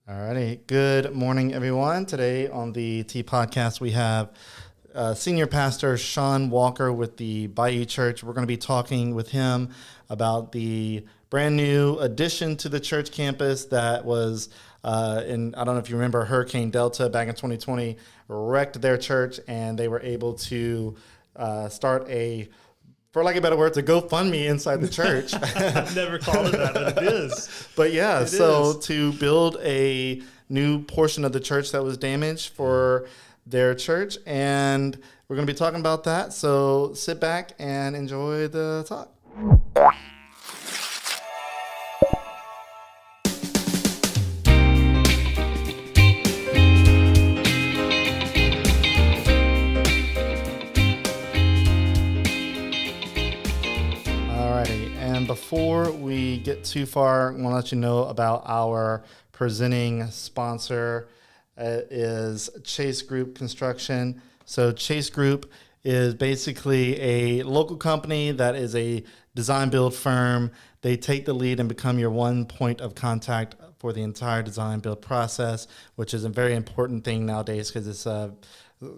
Alrighty. Good morning, everyone. Today on the T Podcast, we have Senior Pastor Sean Walker with the Bayou Church. We're going to be talking with him about the brand new addition to the church campus that was I don't know if you remember Hurricane Delta back in 2020 wrecked their church, and they were able to start for lack of a better words, a GoFundMe inside the church. I've never called it that, but it is. But yeah, to build a new portion of the church that was damaged for their church, and we're going to be talking about that. So sit back and enjoy the talk. Before we get too far, I want to let you know about our presenting sponsor is Chase Group Construction. So Chase Group is basically a local company that is a design build firm. They take the lead and become your one point of contact for the entire design build process, which is a very important thing nowadays because it's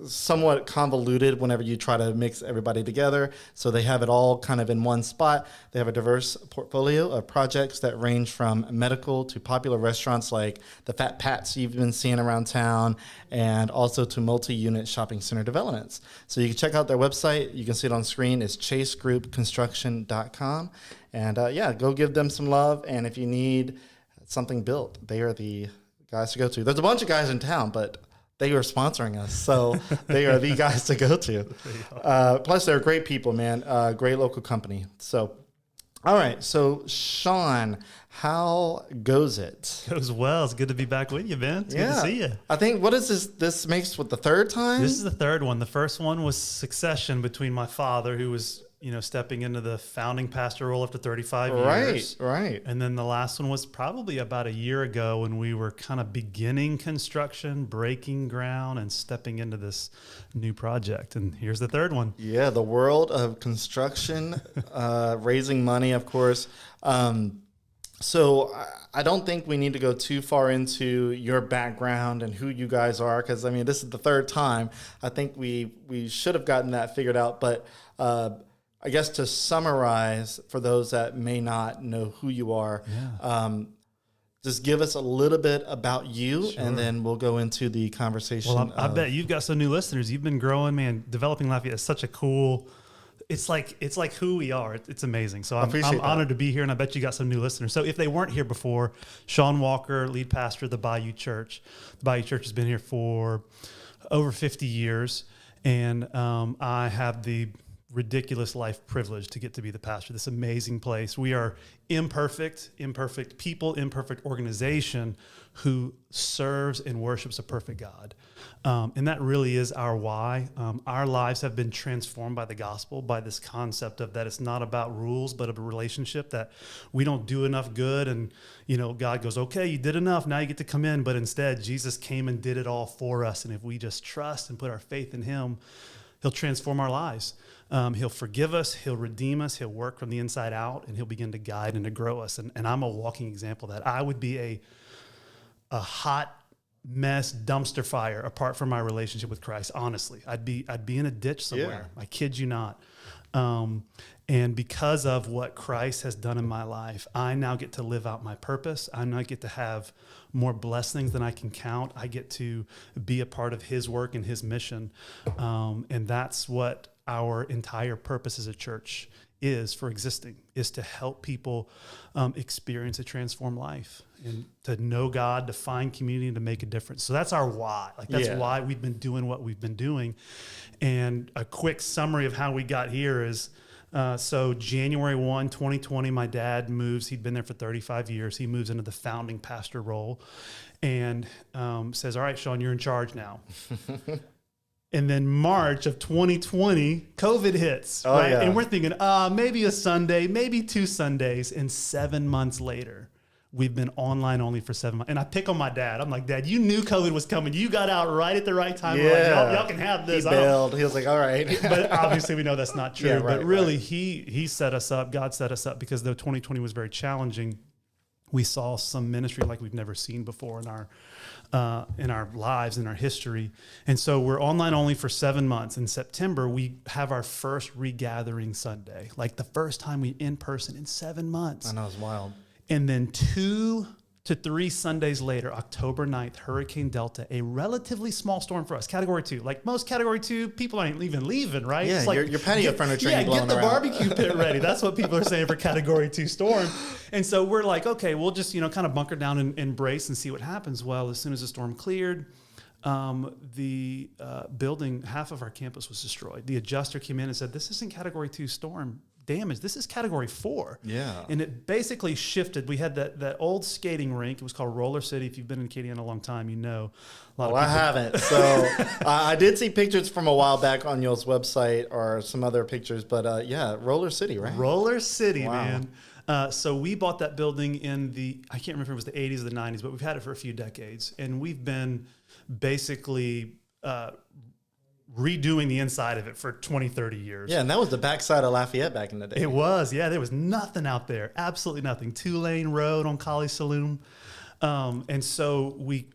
somewhat convoluted whenever you try to mix everybody together. So they have it all kind of in one spot. They have a diverse portfolio of projects that range from medical to popular restaurants like the Fat Pats you've been seeing around town, and also to multi-unit shopping center developments. So you can check out their website. You can see it on screen. It's chasegroupconstruction.com. And go give them some love. And if you need something built, they are the guys to go to. There's a bunch of guys in town, but they are sponsoring us, so they are the guys to go to. Plus, they're great people, man. Great local company. So, all right. So, Sean, how goes it? Goes well. It's good to be back with you, man. It's good to see you. I think, what is this? This makes the third time? This is the third one. The first one was succession between my father, who was stepping into the founding pastor role after 35 years. Right. And then the last one was probably about a year ago when we were kind of beginning construction, breaking ground, and stepping into this new project. And here's the third one. Yeah, the world of construction, raising money, of course. So I don't think we need to go too far into your background and who you guys are, because, this is the third time. I think we should have gotten that figured out, but I guess to summarize for those that may not know who you are, just give us a little bit about you, and then we'll go into the conversation. Well, I bet you've got some new listeners. You've been growing, man. Developing Lafayette is such a cool. It's like who we are. It's amazing. So I'm honored to be here, and I bet you got some new listeners. So if they weren't here before, Sean Walker, lead pastor of the Bayou Church. The Bayou Church has been here for over 50 years, and I have the ridiculous life privilege to get to be the pastor of this amazing place. We are imperfect people, imperfect organization who serves and worships a perfect God. And that really is our why. Our lives have been transformed by the gospel, by this concept of that it's not about rules, but a relationship, that we don't do enough good. And, God goes, okay, you did enough. Now you get to come in. But instead, Jesus came and did it all for us. And if we just trust and put our faith in him, he'll transform our lives. He'll forgive us, he'll redeem us, he'll work from the inside out, and he'll begin to guide and to grow us. And I'm a walking example of that. I would be a hot mess dumpster fire apart from my relationship with Christ. Honestly, I'd be in a ditch somewhere. I kid you not. And because of what Christ has done in my life, I now get to live out my purpose. I now get to have more blessings than I can count. I get to be a part of his work and his mission. And that's what our entire purpose as a church is for existing, is to help people experience a transformed life and to know God, to find community, and to make a difference. So that's our why. That's why we've been doing what we've been doing. And a quick summary of how we got here is, so January 1, 2020, my dad moves. He'd been there for 35 years. He moves into the founding pastor role and says, all right, Sean, you're in charge now. And then March of 2020, COVID hits, right? And we're thinking, maybe a Sunday, maybe 2 Sundays. And 7 months later, we've been online only for 7 months. And I pick on my dad. I'm like, Dad, you knew COVID was coming. You got out right at the right time. Yeah. Like, y'all can have this. He bailed. He was like, all right. But obviously we know that's not true. Yeah, right, but really, he set us up. God set us up, because though 2020 was very challenging, we saw some ministry like we've never seen before in our lives, in our history. And so we're online only for 7 months. In September, we have our first regathering Sunday, like the first time we in person in 7 months. I know, it's wild. And then 2 to 3 Sundays later, October 9th, Hurricane Delta, a relatively small storm for us, Category 2. Like most Category 2, people aren't even leaving, right? Yeah, it's like, your patio furniture ain't blowing get the around. barbecue pit ready. That's what people are saying for Category 2 storm. And so we're like, okay, we'll just, kind of bunker down and brace and see what happens. Well, as soon as the storm cleared, the building, half of our campus was destroyed. The adjuster came in and said, this isn't Category 2 storm damage. This is Category 4. Yeah. And it basically shifted. We had that old skating rink. It was called Roller City. If you've been in Acadiana a long time, you know. I haven't. So I did see pictures from a while back on y'all's website or some other pictures. But yeah, Roller City, right? Roller City, Wow. man. So we bought that building in I can't remember if it was the 80s or the 90s, but we've had it for a few decades. And we've been basically redoing the inside of it for 20, 30 years. Yeah, and that was the backside of Lafayette back in the day. It was, yeah. There was nothing out there. Absolutely nothing. 2-lane road on College Saloon. And so we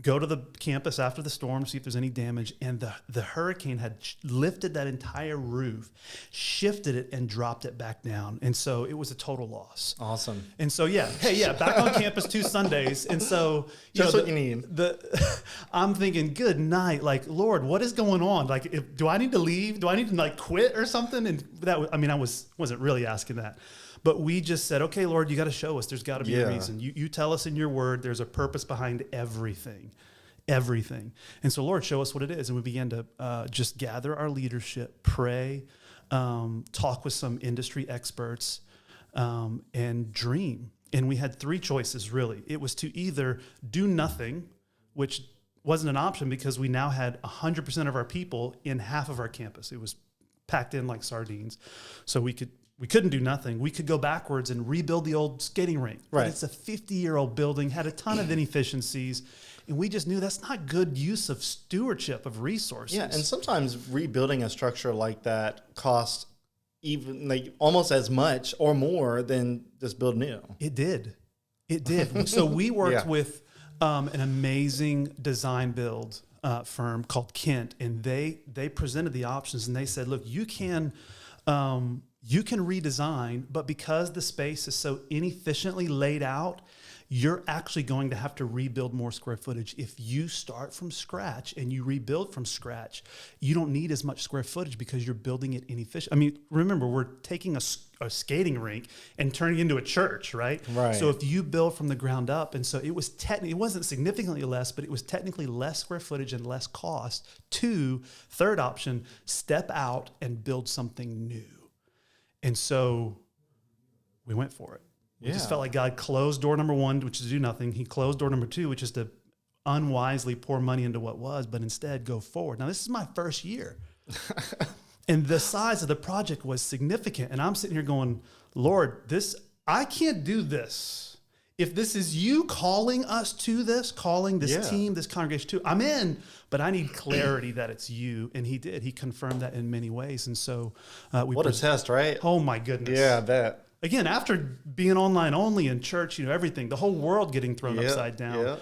go to the campus after the storm, see if there's any damage. And the hurricane had lifted that entire roof, shifted it, and dropped it back down. And so it was a total loss. Awesome. And so, back on campus 2 Sundays. And so, Just what you need. I'm thinking, good night. Like, Lord, what is going on? Like, do I need to leave? Do I need to quit or something? And I wasn't really asking that. But we just said, okay, Lord, you got to show us. There's got to be a reason. You tell us in your word there's a purpose behind everything. And so, Lord, show us what it is. And we began to just gather our leadership, pray, talk with some industry experts, and dream. And we had 3 choices, really. It was to either do nothing, which wasn't an option because we now had 100% of our people in half of our campus. It was packed in like sardines. So we couldn't do nothing. We could go backwards and rebuild the old skating rink. Right. But it's a 50-year-old building, had a ton of inefficiencies, and we just knew that's not good use of stewardship of resources. Yeah, and sometimes rebuilding a structure like that costs even almost as much or more than just build new. It did. So we worked with an amazing design build firm called Kent, and they presented the options, and they said, look, you can redesign, but because the space is so inefficiently laid out, you're actually going to have to rebuild more square footage. If you start from scratch and you rebuild from scratch, you don't need as much square footage because you're building it inefficient. I mean, remember, we're taking a skating rink and turning it into a church, right? Right. So if you build from the ground up, and so it wasn't significantly less, but it was technically less square footage and less cost. 2, third option, step out and build something new. And so we went for it. We just felt like God closed door number 1, which is do nothing. He closed door number 2, which is to unwisely pour money into what was, but instead go forward. Now, this is my first year. And the size of the project was significant. And I'm sitting here going, Lord, I can't do this. If this is you calling us to this, calling this team, this congregation to, I'm in, but I need clarity that it's you. And he did. He confirmed that in many ways. And so What a test, right? Oh, my goodness. Yeah, I bet. Again, after being online only in church, everything, the whole world getting thrown upside down.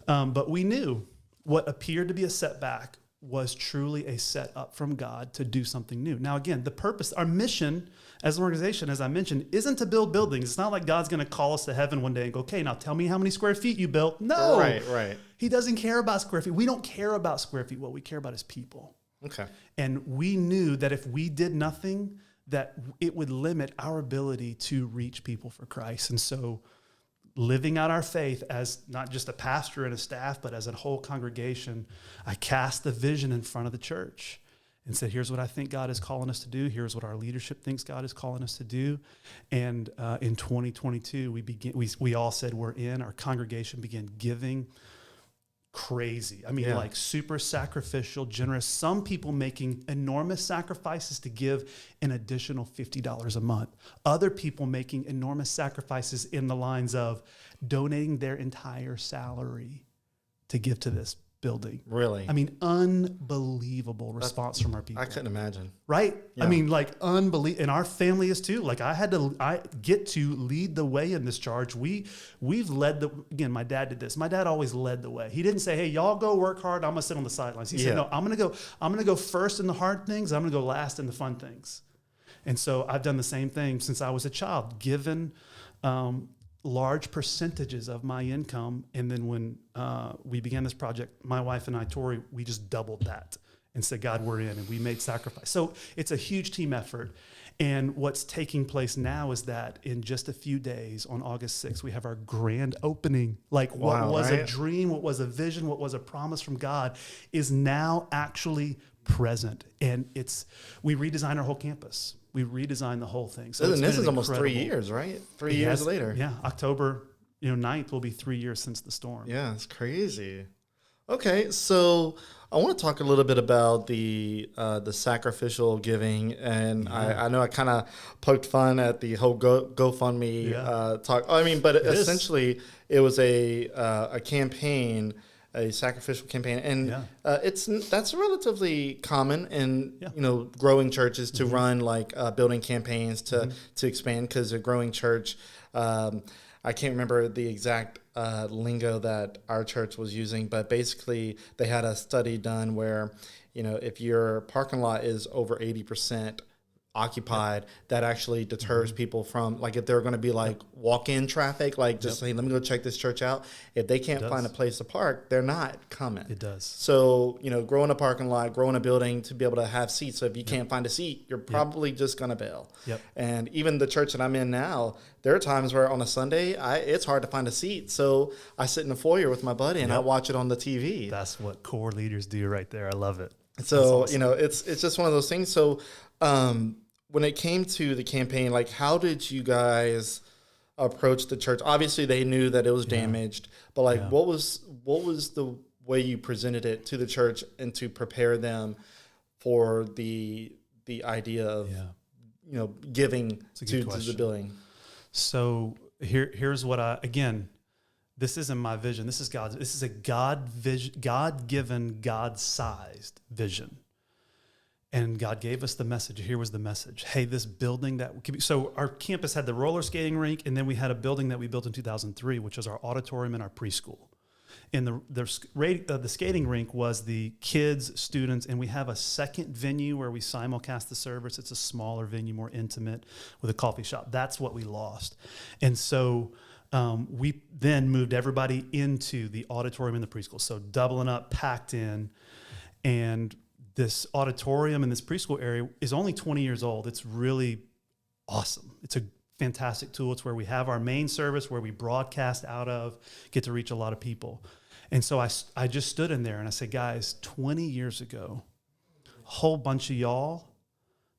But we knew what appeared to be a setback was truly a setup from God to do something new. Now, again, the purpose, our mission as an organization, as I mentioned, isn't to build buildings. It's not like God's going to call us to heaven one day and go, okay, now tell me how many square feet you built. No. Right. He doesn't care about square feet. We don't care about square feet. What we care about is people. Okay. And we knew that if we did nothing, that it would limit our ability to reach people for Christ. And so living out our faith as not just a pastor and a staff, but as a whole congregation, I cast the vision in front of the church and said, here's what I think God is calling us to do. Here's what our leadership thinks God is calling us to do. And in 2022, we all said we're in. Our congregation began giving crazy. I mean, like super sacrificial, generous. Some people making enormous sacrifices to give an additional $50 a month. Other people making enormous sacrifices in the lines of donating their entire salary to give to this building. Really? I mean, unbelievable response from our people. I couldn't imagine. Right? Yeah. I mean, like unbelievable. And our family is too. Like I get to lead the way in this charge. We've led again, my dad did this. My dad always led the way. He didn't say, hey, y'all go work hard. I'm gonna sit on the sidelines. He said, no, I'm gonna go first in the hard things. I'm gonna go last in the fun things. And so I've done the same thing since I was a child, given large percentages of my income. And then when we began this project, my wife and I, Tori, we just doubled that and said, God, we're in, and we made sacrifice. So it's a huge team effort. And what's taking place now is that in just a few days, on August 6th, we have our grand opening. Like what was a dream, what was a vision, what was a promise from God is now actually present. And we redesigned our whole campus. We redesigned the whole thing. So this is almost 3 years, right? 3 years later. Yeah, October 9th will be 3 years since the storm. Yeah, it's crazy. Okay, so I want to talk a little bit about the sacrificial giving, and I know I kind of poked fun at the whole GoFundMe talk. I mean, but essentially it was a campaign, a sacrificial campaign, and that's relatively common in growing churches to run like building campaigns to expand, because a growing church. I can't remember the exact lingo that our church was using, but basically they had a study done where, if your parking lot is over 80% occupied, that actually deters people from, like, if they're going to be like walk-in traffic, like just saying, let me go check this church out. If they can't find a place to park, they're not coming. It does. So, growing a parking lot, growing a building to be able to have seats. So if you can't find a seat, you're probably just going to bail. Yep. And even the church that I'm in now, there are times where on a Sunday, it's hard to find a seat. So I sit in the foyer with my buddy and I watch it on the TV. That's what core leaders do right there. I love it. So, awesome. It's just one of those things. So, when it came to the campaign, like, how did you guys approach the church? Obviously, they knew that it was damaged, but like, what was the way you presented it to the church and to prepare them for the idea of giving to the building? So here's what this isn't my vision. This is God's. This is a God-given, God-sized vision. And God gave us the message. Here was the message. Hey, this building so our campus had the roller skating rink, and then we had a building that we built in 2003, which was our auditorium and our preschool. And the skating rink was the kids, students, and we have a second venue where we simulcast the service. It's a smaller venue, more intimate, with a coffee shop. That's what we lost. And so we then moved everybody into the auditorium and the preschool. So doubling up, packed in, and this auditorium in this preschool area is only 20 years old. It's really awesome. It's a fantastic tool. It's where we have our main service, where we broadcast out of, get to reach a lot of people. And so I just stood in there and I said, guys, 20 years ago, a whole bunch of y'all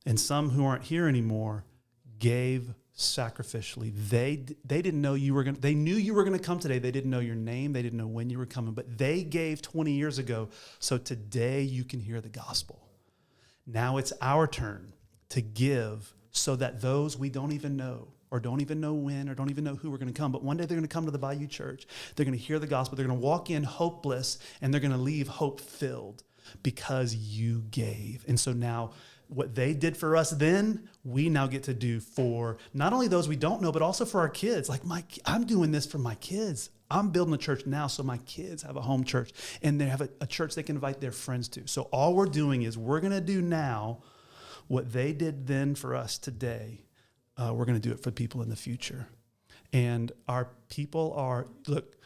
and some who aren't here anymore gave sacrificially. They didn't know they knew you were going to come today. They didn't know your name. They didn't know when you were coming, but they gave 20 years ago. So today you can hear the gospel. Now it's our turn to give, so that those we don't even know, or don't even know when, or don't even know who are going to come, but one day they're going to come to the Bayou Church. They're going to hear the gospel. They're going to walk in hopeless, and they're going to leave hope-filled because you gave. And so now what they did for us then, we now get to do for not only those we don't know, but also for our kids. Like, I'm doing this for my kids. I'm building a church now so my kids have a home church, and they have a church they can invite their friends to. So all we're doing is we're going to do now what they did then for us today. We're going to do it for people in the future. And our people look,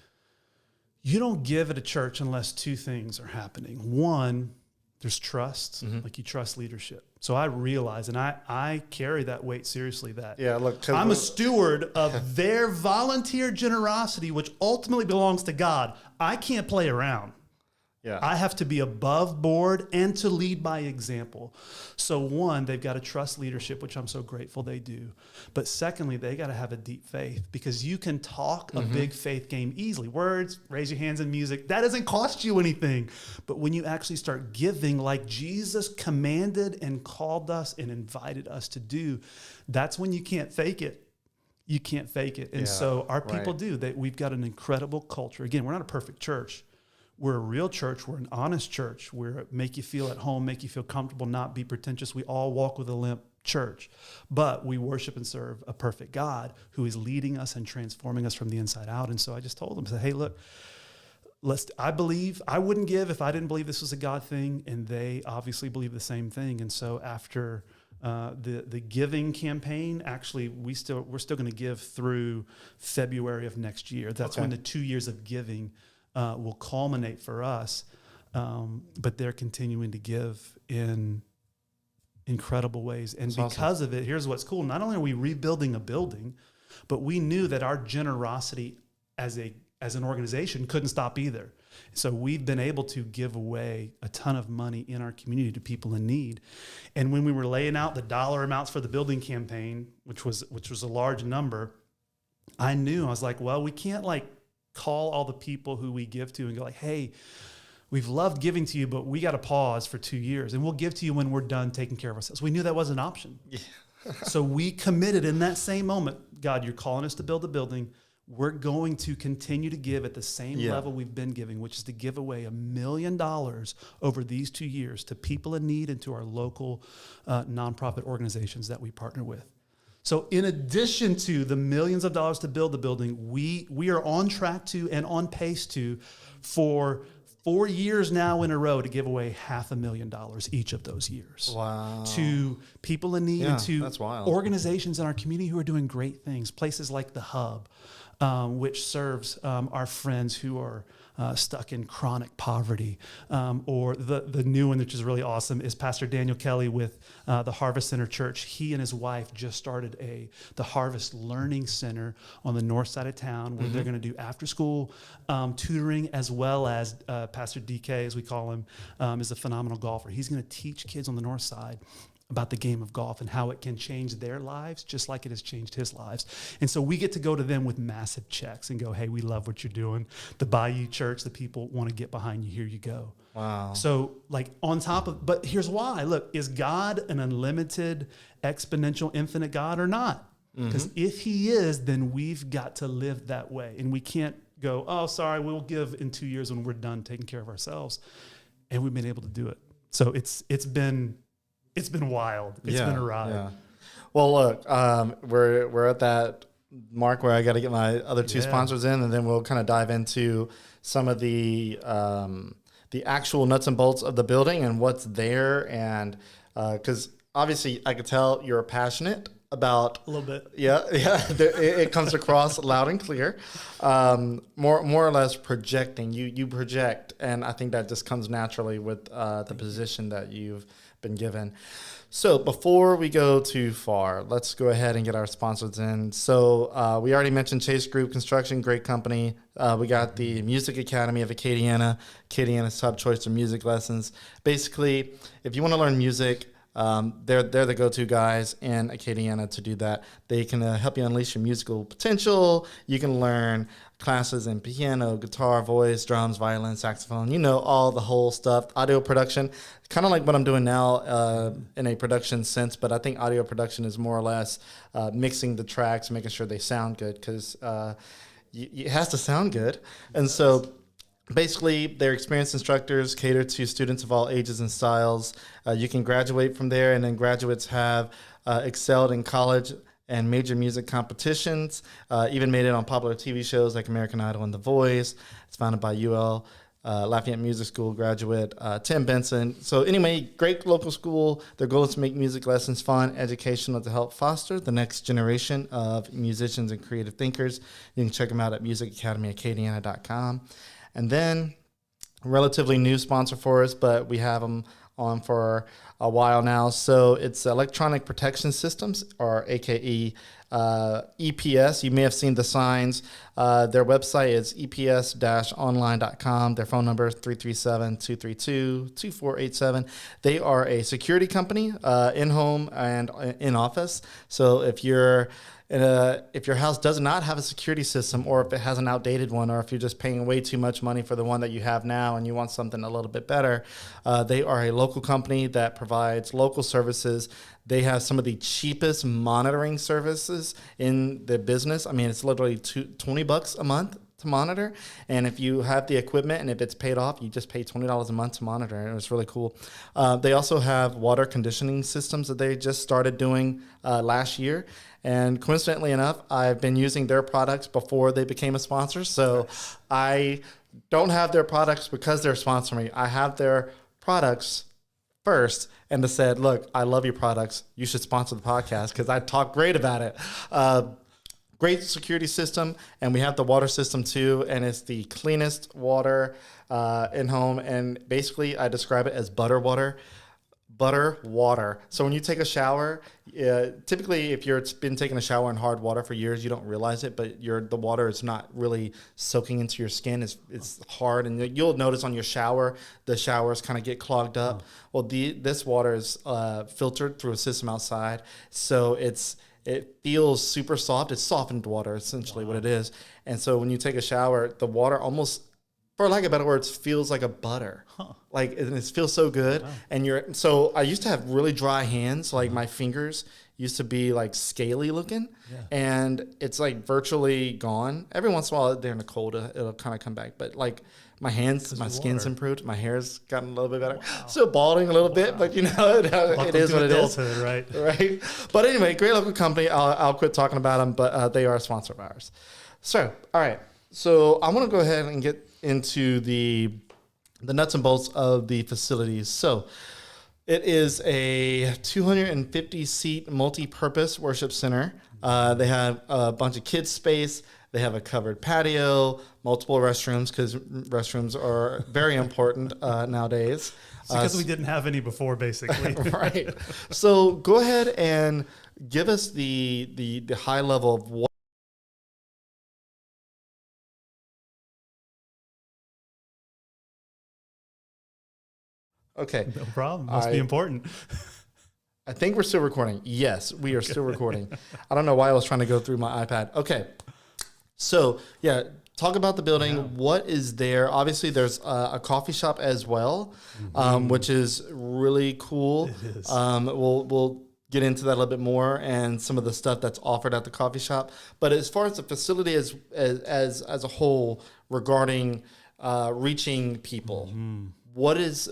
you don't give at a church unless two things are happening. One, there's trust, like you trust leadership. So I realize, and I carry that weight seriously, that I'm a steward of their volunteer generosity, which ultimately belongs to God. I can't play around. Yeah. I have to be above board and to lead by example. So one, they've got to trust leadership, which I'm so grateful they do. But secondly, they got to have a deep faith, because you can talk a big faith game easily. Words, raise your hands in music, that doesn't cost you anything. But when you actually start giving like Jesus commanded and called us and invited us to do, that's when you can't fake it. You can't fake it. And so our people do. We've got an incredible culture. Again, we're not a perfect church. we're a real church. We're an honest church. We're make you feel at home, make you feel comfortable, not be pretentious. We all walk with a limp church, but we worship and serve a perfect God who is leading us and transforming us from the inside out. And so I just told them, I said, hey, look, I wouldn't give if I didn't believe this was a God thing. And they obviously believe the same thing. And so after the giving campaign, actually, we're still going to give through February of next year. That's when the 2 years of giving will culminate for us. But they're continuing to give in incredible ways. And That's because awesome. of it, here's what's cool. Not only are we rebuilding a building, but we knew that our generosity as an organization couldn't stop either. So we've been able to give away a ton of money in our community to people in need. And when we were laying out the dollar amounts for the building campaign, which was a large number, I was like, well, we can't like call all the people who we give to and go like, hey, we've loved giving to you, but we got to pause for 2 years and we'll give to you when we're done taking care of ourselves. We knew that was an option. Yeah. So we committed in that same moment, God, you're calling us to build a building. We're going to continue to give at the same level we've been giving, which is to give away $1 million over these 2 years to people in need and to our local nonprofit organizations that we partner with. So in addition to the millions of dollars to build the building, we are on track to and on pace to, for 4 years now in a row, to give away $500,000 each of those years. Wow. To people in need and to that's wild. organizations in our community who are doing great things. Places like The Hub, which serves our friends who are stuck in chronic poverty. Or the new one, which is really awesome, is Pastor Daniel Kelly with the Harvest Center Church. He and his wife just started the Harvest Learning Center on the north side of town, where they're going to do after school tutoring, as well as Pastor DK, as we call him, is a phenomenal golfer. He's going to teach kids on the north side about the game of golf and how it can change their lives just like it has changed his lives. And so we get to go to them with massive checks and go, hey, we love what you're doing. The Bayou Church, the people want to get behind you. Here you go. Wow. So like on top of, but here's why. Look, is God an unlimited, exponential, infinite God or not? Because if he is, then we've got to live that way. And we can't go, oh, sorry, we'll give in 2 years when we're done taking care of ourselves. And we've been able to do it. So it's been wild. It's been a ride. Yeah. Well, look, we're at that mark where I got to get my other two sponsors in, and then we'll kind of dive into some of the actual nuts and bolts of the building and what's there. And because obviously I could tell you're passionate about A little bit. Yeah. It comes across loud and clear. More or less projecting. You project, and I think that just comes naturally with the position that you've been given. So before we go too far, let's go ahead and get our sponsors in. So we already mentioned Chase Group Construction, great company. We got the Music Academy of Acadiana, Acadiana's top choice for music lessons. Basically, if you want to learn music, they're the go-to guys in Acadiana to do that. They can help you unleash your musical potential. You can learn classes in piano, guitar, voice, drums, violin, saxophone, all the whole stuff. Audio production, kind of like what I'm doing now in a production sense, but I think audio production is more or less mixing the tracks, making sure they sound good, because it has to sound good. And so basically, they're experienced instructors, cater to students of all ages and styles. You can graduate from there, and then graduates have excelled in college and major music competitions, even made it on popular TV shows like American Idol and The Voice. It's founded by UL Lafayette Music School graduate Tim Benson. So anyway, great local school. Their goal is to make music lessons fun, educational, to help foster the next generation of musicians and creative thinkers. You can check them out at musicacademyacadiana.com. And then, relatively new sponsor for us, but we have them on for a while now. So it's Electronic Protection Systems, or AKE EPS. You may have seen the signs. Their website is eps-online.com. Their phone number is 337-232-2487. They are a security company, in-home and in-office. So if your house does not have a security system, or if it has an outdated one, or if you're just paying way too much money for the one that you have now and you want something a little bit better, they are a local company that provides local services. They have some of the cheapest monitoring services in the business. I mean, it's literally $20 a month to monitor. And if you have the equipment and if it's paid off, you just pay $20 a month to monitor. And it was really cool. They also have water conditioning systems that they just started doing last year. And coincidentally enough, I've been using their products before they became a sponsor. So I don't have their products because they're sponsoring me. I have their products first and they said, look, I love your products. You should sponsor the podcast because I talk great about it. Great security system, and we have the water system too, and it's the cleanest water in home. And basically, I describe it as butter water. So when you take a shower, typically if you've been taking a shower in hard water for years, you don't realize it, but the water is not really soaking into your skin. It's hard, and you'll notice on your shower, the showers kind of get clogged up. Well, this water is filtered through a system outside, so it feels super soft. It's softened water, essentially what it is. And so when you take a shower, the water almost, for lack of better words, feels like a butter. Like, and it feels so good. Wow. And so I used to have really dry hands. Like my fingers used to be like scaly looking, and it's like virtually gone. Every once in a while, they're in the cold, it'll kind of come back. But like my hands, my skin's improved. My hair's gotten a little bit better. Wow. Still balding a little bit, but it is what it is. Right. But anyway, great local company. I'll quit talking about them, but they are a sponsor of ours. So, all right. So I want to go ahead and get into the nuts and bolts of the facilities. So it is a 250-seat multi-purpose worship center. They have a bunch of kids' space. They have a covered patio, multiple restrooms, because restrooms are very important nowadays. Because we didn't have any before, basically. Right. So go ahead and give us the high level of what. Okay. No problem. Must be important. I think we're still recording. Yes, we are still recording. I don't know why I was trying to go through my iPad. Okay. So, yeah, talk about the building. Yeah. What is there? Obviously, there's a coffee shop as well, which is really cool. It is. We'll get into that a little bit more and some of the stuff that's offered at the coffee shop. But as far as the facility as a whole regarding reaching people, what does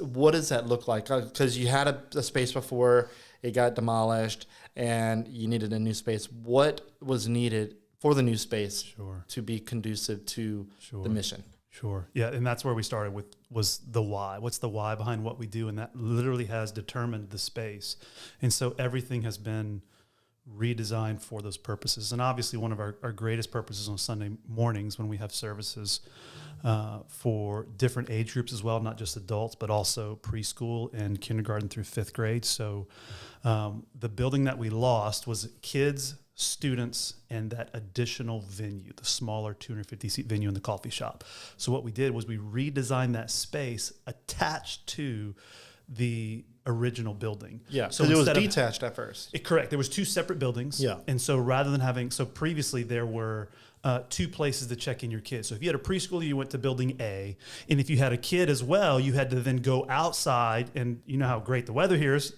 that look like? Because you had a space before, it got demolished, and you needed a new space. What was needed for the new space to be conducive to the mission? Sure. Yeah, and that's where we started with, was the why. What's the why behind what we do? And that literally has determined the space. And so everything has been redesigned for those purposes. And obviously one of our greatest purposes on Sunday mornings when we have services for different age groups as well, not just adults, but also preschool and kindergarten through 5th grade. So the building that we lost was kids, students, and that additional venue, the smaller 250-seat venue in the coffee shop. So what we did was we redesigned that space attached to the original building. Yeah, so it was detached at first. Correct. There was 2 separate buildings. Yeah. And so rather than having, previously there were 2 places to check in your kids. So if you had a preschooler, you went to building A. And if you had a kid as well, you had to then go outside, and you know how great the weather here is.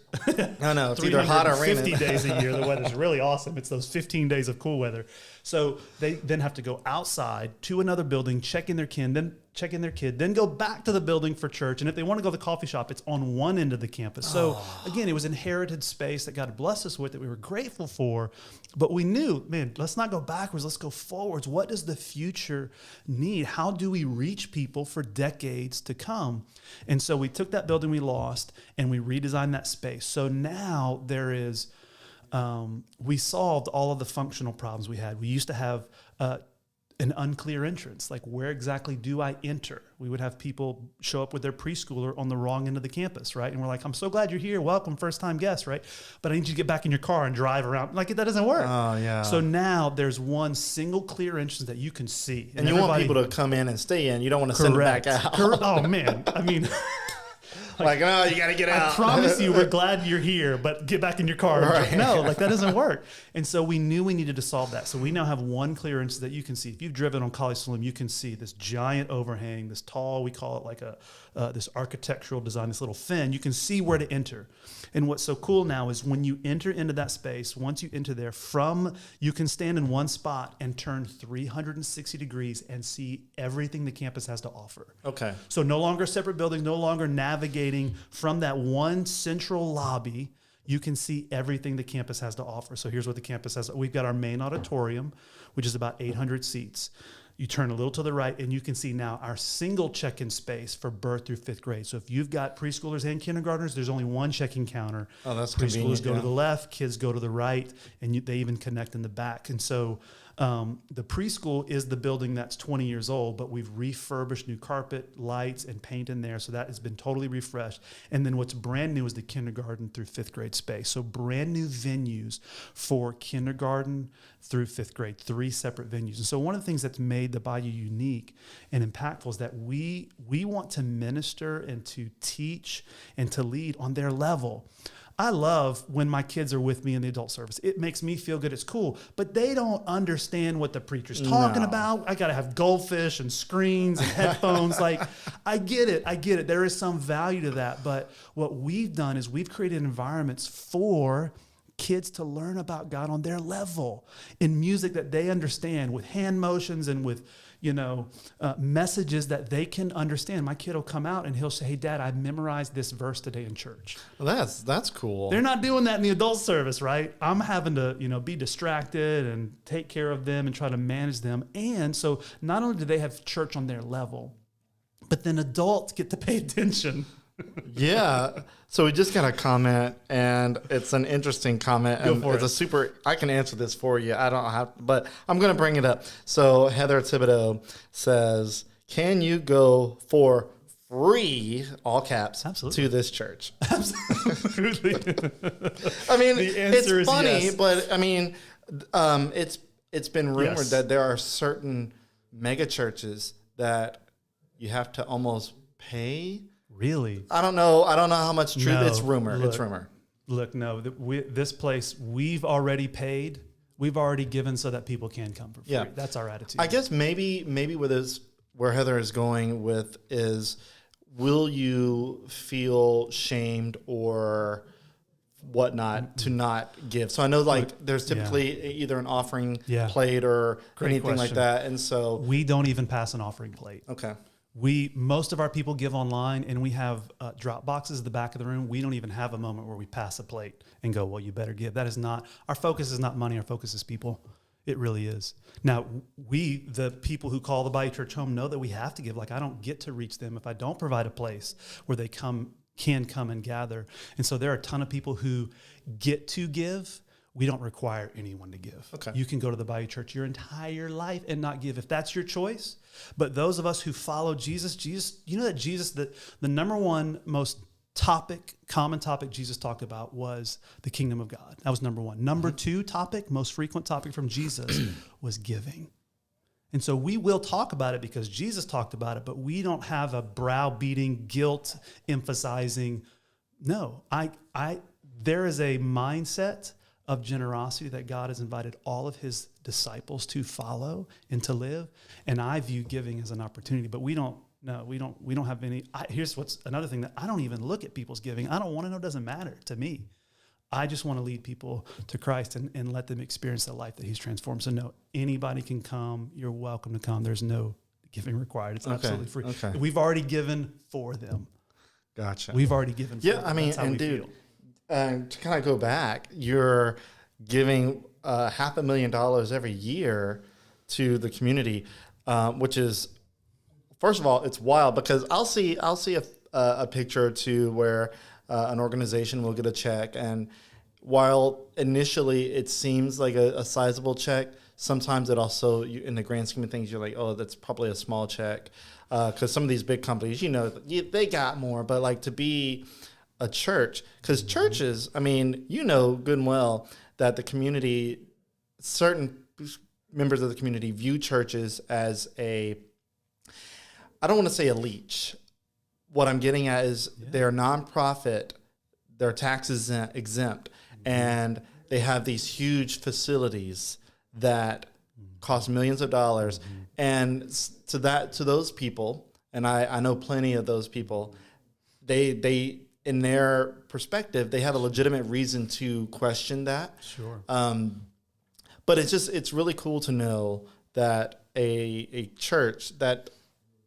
I know, it's either hot or raining. 50 days a year, the weather's really awesome. It's those 15 days of cool weather. So they then have to go outside to another building, check in their kid, then go back to the building for church. And if they want to go to the coffee shop, it's on one end of the campus. So again, it was inherited space that God blessed us with that we were grateful for. But we knew, man, let's not go backwards. Let's go forwards. What does the future need? How do we reach people for decades to come? And so we took that building we lost and we redesigned that space. So now there is, we solved all of the functional problems we had. We used to have an unclear entrance. Like, where exactly do I enter? We would have people show up with their preschooler on the wrong end of the campus, right? And we're like, I'm so glad you're here. Welcome, first-time guest, right? But I need you to get back in your car and drive around. Like, that doesn't work. Oh, yeah. So now there's one single clear entrance that you can see. And you want people to come in and stay in. You don't want to send them back out. Oh, man. I mean... like, no, you got to get out. I promise you, we're glad you're here, but get back in your car. Right. No, like that doesn't work. And so we knew we needed to solve that. So we now have one clearance that you can see. If you've driven on College Saloon, you can see this giant overhang, this tall, we call it like this architectural design, this little fin. You can see where to enter. And what's so cool now is when you enter into that space, once you enter there, you can stand in one spot and turn 360 degrees and see everything the campus has to offer. Okay. So no longer separate buildings, no longer navigating from that one central lobby. You can see everything the campus has to offer. So here's what the campus has. We've got our main auditorium, which is about 800 seats. You turn a little to the right and you can see now our single check-in space for birth through fifth grade. So if you've got preschoolers and kindergartners, there's only one check-in counter. Oh, that's preschoolers convenient. go to the left, kids go to the right, and they even connect in the back. And so the preschool is the building that's 20 years old, but we've refurbished new carpet, lights, and paint in there. So that has been totally refreshed. And then what's brand new is the kindergarten through fifth grade space. So brand new venues for kindergarten through fifth grade, 3 separate venues. And so one of the things that's made the Bayou unique and impactful is that we want to minister and to teach and to lead on their level. I love when my kids are with me in the adult service. It makes me feel good. It's cool. But they don't understand what the preacher's talking about. I got to have goldfish and screens and headphones. Like, I get it. There is some value to that. But what we've done is we've created environments for kids to learn about God on their level in music that they understand, with hand motions and with messages that they can understand. My kid will come out and he'll say, "Hey, Dad, I memorized this verse today in church." Well, that's cool. They're not doing that in the adult service, right? I'm having to, be distracted and take care of them and try to manage them. And so not only do they have church on their level, but then adults get to pay attention. Yeah. So we just got a comment, and it's an interesting comment, and it's I can answer this for you. I don't have, but I'm going to bring it up. So Heather Thibodeau says, "Can you go for free," all caps, Absolutely, to this church? Absolutely. I mean, the answer it's is funny, yes. but I mean, it's been rumored that there are certain mega churches that you have to almost pay. Really? I don't know how much truth. No, it's rumor. Look, it's rumor. Look, no. This place, we've already paid. We've already given so that people can come for free. Yeah. That's our attitude. I guess maybe with this, where Heather is going with is, will you feel shamed or whatnot to not give? So I know there's typically either an offering plate or anything like that. And so we don't even pass an offering plate. Okay. Most of our people give online, and we have drop boxes at the back of the room. We don't even have a moment where we pass a plate and go, "Well, you better give." That is not, our focus is not money. Our focus is people. It really is. Now, the people who call the Bayou Church home, know that we have to give. Like, I don't get to reach them if I don't provide a place where they can come and gather. And so there are a ton of people who get to give. We don't require anyone to give. Okay. You can go to the Bayou Church your entire life and not give if that's your choice. But those of us who follow Jesus, you know that Jesus, the number one most common topic Jesus talked about was the kingdom of God. That was number one. Number two topic, most frequent topic from Jesus was giving. And so we will talk about it because Jesus talked about it, but we don't have a browbeating, guilt emphasizing. No, there is a mindset of generosity that God has invited all of his disciples to follow and to live. And I view giving as an opportunity, but we don't have any. Here's what's another thing, that I don't even look at people's giving. I don't want to know. It doesn't matter to me. I just want to lead people to Christ and let them experience the life that he's transformed. So no, anybody can come. You're welcome to come. There's no giving required. It's absolutely free. Okay. We've already given for them. Gotcha. We've already given for them. Yeah, I mean, That's how and we dude, feel. to kind of go back, you're giving $500,000 every year to the community, which is, first of all, it's wild because I'll see a picture or two where an organization will get a check, and while initially it seems like a sizable check, sometimes it also, in the grand scheme of things, you're like, oh, that's probably a small check, because some of these big companies, they got more, but like to be a church, because churches, I mean, good and well that the community, certain members of the community view churches as I don't want to say a leech, what I'm getting at is they're nonprofit, they're taxes exempt, and they have these huge facilities that cost millions of dollars. And to those people, and I know plenty of those people, they in their perspective, they have a legitimate reason to question that. Sure. But it's really cool to know that a church that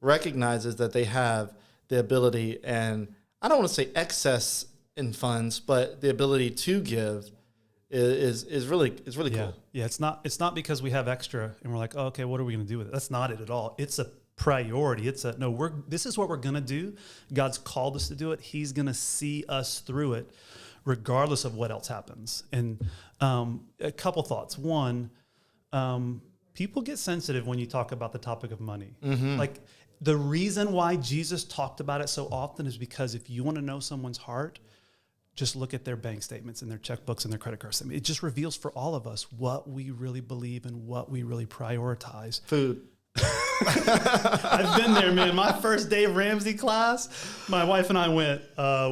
recognizes that they have the ability, and I don't want to say excess in funds, but the ability to give is really cool. Yeah, it's not because we have extra and we're like, oh, okay, what are we going to do with it? That's not it at all. It's a priority. This is what we're going to do. God's called us to do it. He's going to see us through it, regardless of what else happens. And a couple thoughts. One, people get sensitive when you talk about the topic of money. Like, the reason why Jesus talked about it so often is because if you want to know someone's heart, just look at their bank statements and their checkbooks and their credit card statements. It just reveals for all of us what we really believe and what we really prioritize. Food. I've been there, man. My first Dave Ramsey class, my wife and I went,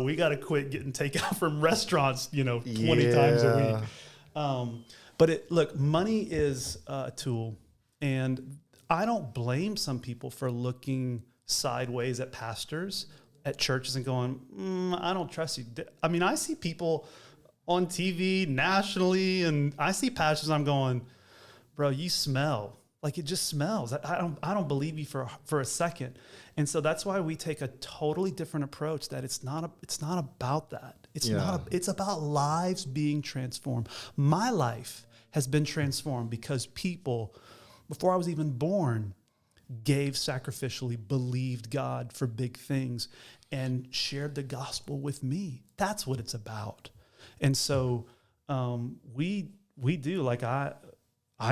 we got to quit getting takeout from restaurants, 20 times a week. But look, money is a tool, and I don't blame some people for looking sideways at pastors, at churches, and going, I don't trust you. I mean, I see people on TV nationally, and I see pastors, I'm going, bro, you smell. Like, it just smells. I don't believe you for a second. And so that's why we take a totally different approach, that it's not about that. It's about lives being transformed. My life has been transformed because people, before I was even born, gave sacrificially, believed God for big things, and shared the gospel with me. That's what it's about. And so we do, like I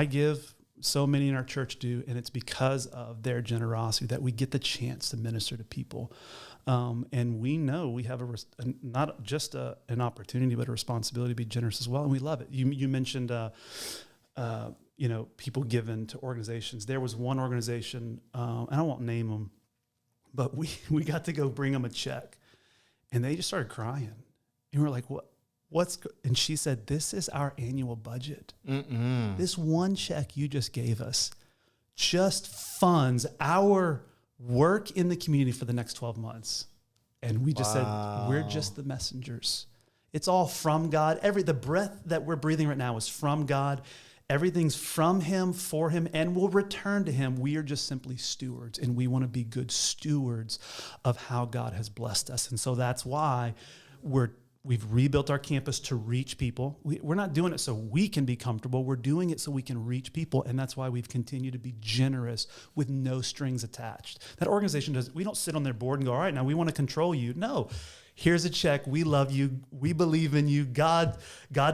give, so many in our church do, and it's because of their generosity that we get the chance to minister to people. And we know we have not just an opportunity, but a responsibility to be generous as well, and we love it. You mentioned people given to organizations. There was one organization, and I won't name them, but we got to go bring them a check, and they just started crying. And we're like, what? And she said, this is our annual budget. This one check you just gave us just funds our work in the community for the next 12 months. And we just said, we're just the messengers. It's all from God. The breath that we're breathing right now is from God. Everything's from him, for him, and will return to him. We are just simply stewards, and we want to be good stewards of how God has blessed us. And so that's why we've rebuilt our campus to reach people. We're not doing it so we can be comfortable. We're doing it so we can reach people, and that's why we've continued to be generous with no strings attached. That organization we don't sit on their board and go, all right, now we want to control you. No. Here's a check. We love you. We believe in you. God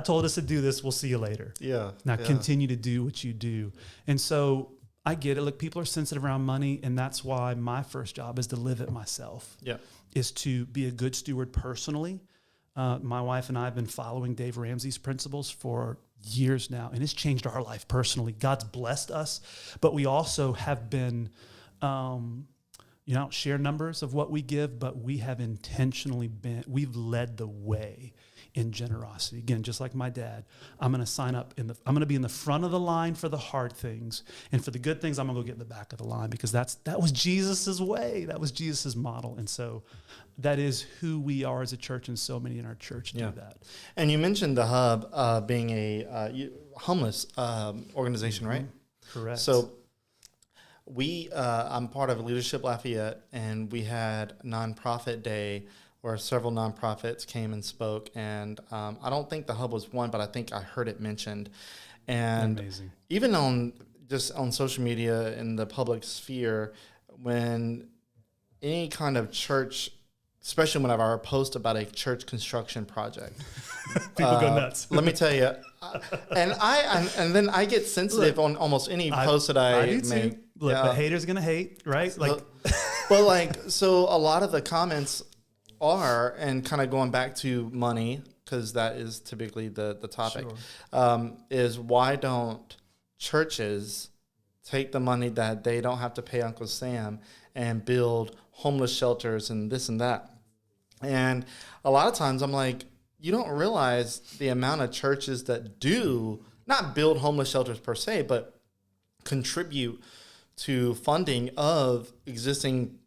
told us to do this. We'll see you later. Now continue to do what you do. And so I get it. Look, people are sensitive around money, and that's why my first job is to live it myself. Is to be a good steward personally. My wife and I have been following Dave Ramsey's principles for years now, and it's changed our life personally. God's blessed us, but we also have been, I don't share numbers of what we give, but we have intentionally we've led the way in generosity. Again, just like my dad, I'm going to sign up I'm going to be in the front of the line for the hard things, and for the good things, I'm going to go get in the back of the line, because that was Jesus's way. That was Jesus's model. And so that is who we are as a church, and so many in our church do that. And you mentioned the Hub being a homeless organization, right? Correct. So I'm part of Leadership Lafayette, and we had Nonprofit Day where several nonprofits came and spoke, and I don't think the Hub was one, but I think I heard it mentioned. And amazing. Even on social media in the public sphere, when any kind of church, especially whenever I post about a church construction project, people go nuts. Let me tell you, and then I get sensitive on almost any post that I do make. Too. Look, the hater's gonna hate, right? So a lot of the comments are, and kind of going back to money, because that is typically the topic, is why don't churches take the money that they don't have to pay Uncle Sam and build homeless shelters and this and that. And a lot of times I'm like, you don't realize the amount of churches that do not build homeless shelters per se, but contribute to funding of existing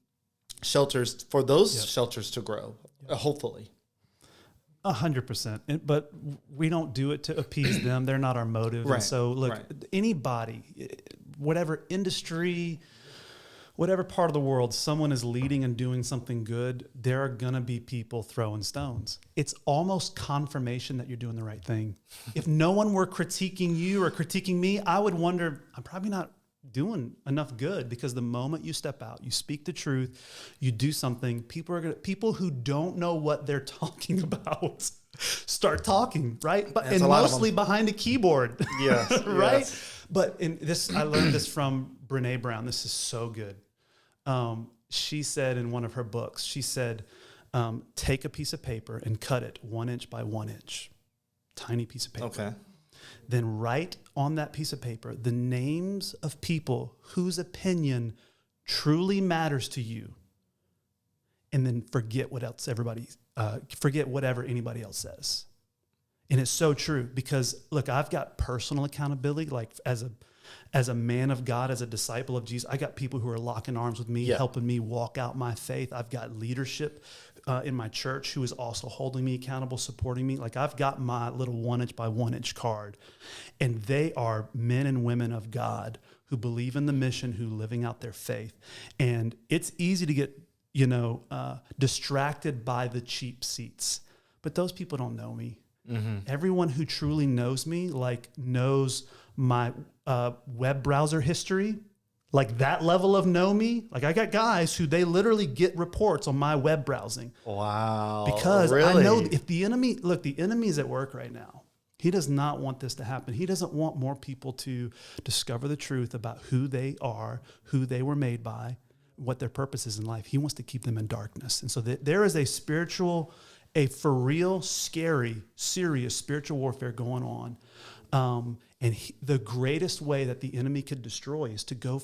shelters for those shelters to grow, hopefully. 100%. But we don't do it to appease them. They're not our motive. Right. And so, look, anybody, whatever industry, whatever part of the world someone is leading and doing something good, there are going to be people throwing stones. It's almost confirmation that you're doing the right thing. If no one were critiquing you or critiquing me, I would wonder, I'm probably not doing enough good, because the moment you step out, you speak the truth, you do something, people who don't know what they're talking about start talking, right? But and mostly behind a keyboard. Yes. Right? Yes. But in this, I learned this from Brene Brown. This is so good. She said in one of her books, she said, take a piece of paper and cut it 1 inch by 1 inch, tiny piece of paper. Okay. Then write on that piece of paper the names of people whose opinion truly matters to you, and then forget whatever anybody else says. And it's so true, because look, I've got personal accountability, like as a man of God, as a disciple of Jesus. I got people who are locking arms with me, helping me walk out my faith. I've got leadership in my church who is also holding me accountable, supporting me. Like, I've got my little 1 inch by 1 inch card, and they are men and women of God who believe in the mission, who living out their faith. And it's easy to get, distracted by the cheap seats, but those people don't know me. Mm-hmm. Everyone who truly knows me, knows my web browser history, like that level of know me. Like, I got guys who they literally get reports on my web browsing. Wow. Because really? I know if the enemy is at work right now. He does not want this to happen. He doesn't want more people to discover the truth about who they are, who they were made by, what their purpose is in life. He wants to keep them in darkness. And so there is a for real, scary, serious spiritual warfare going on. The greatest way that the enemy could destroy is to go.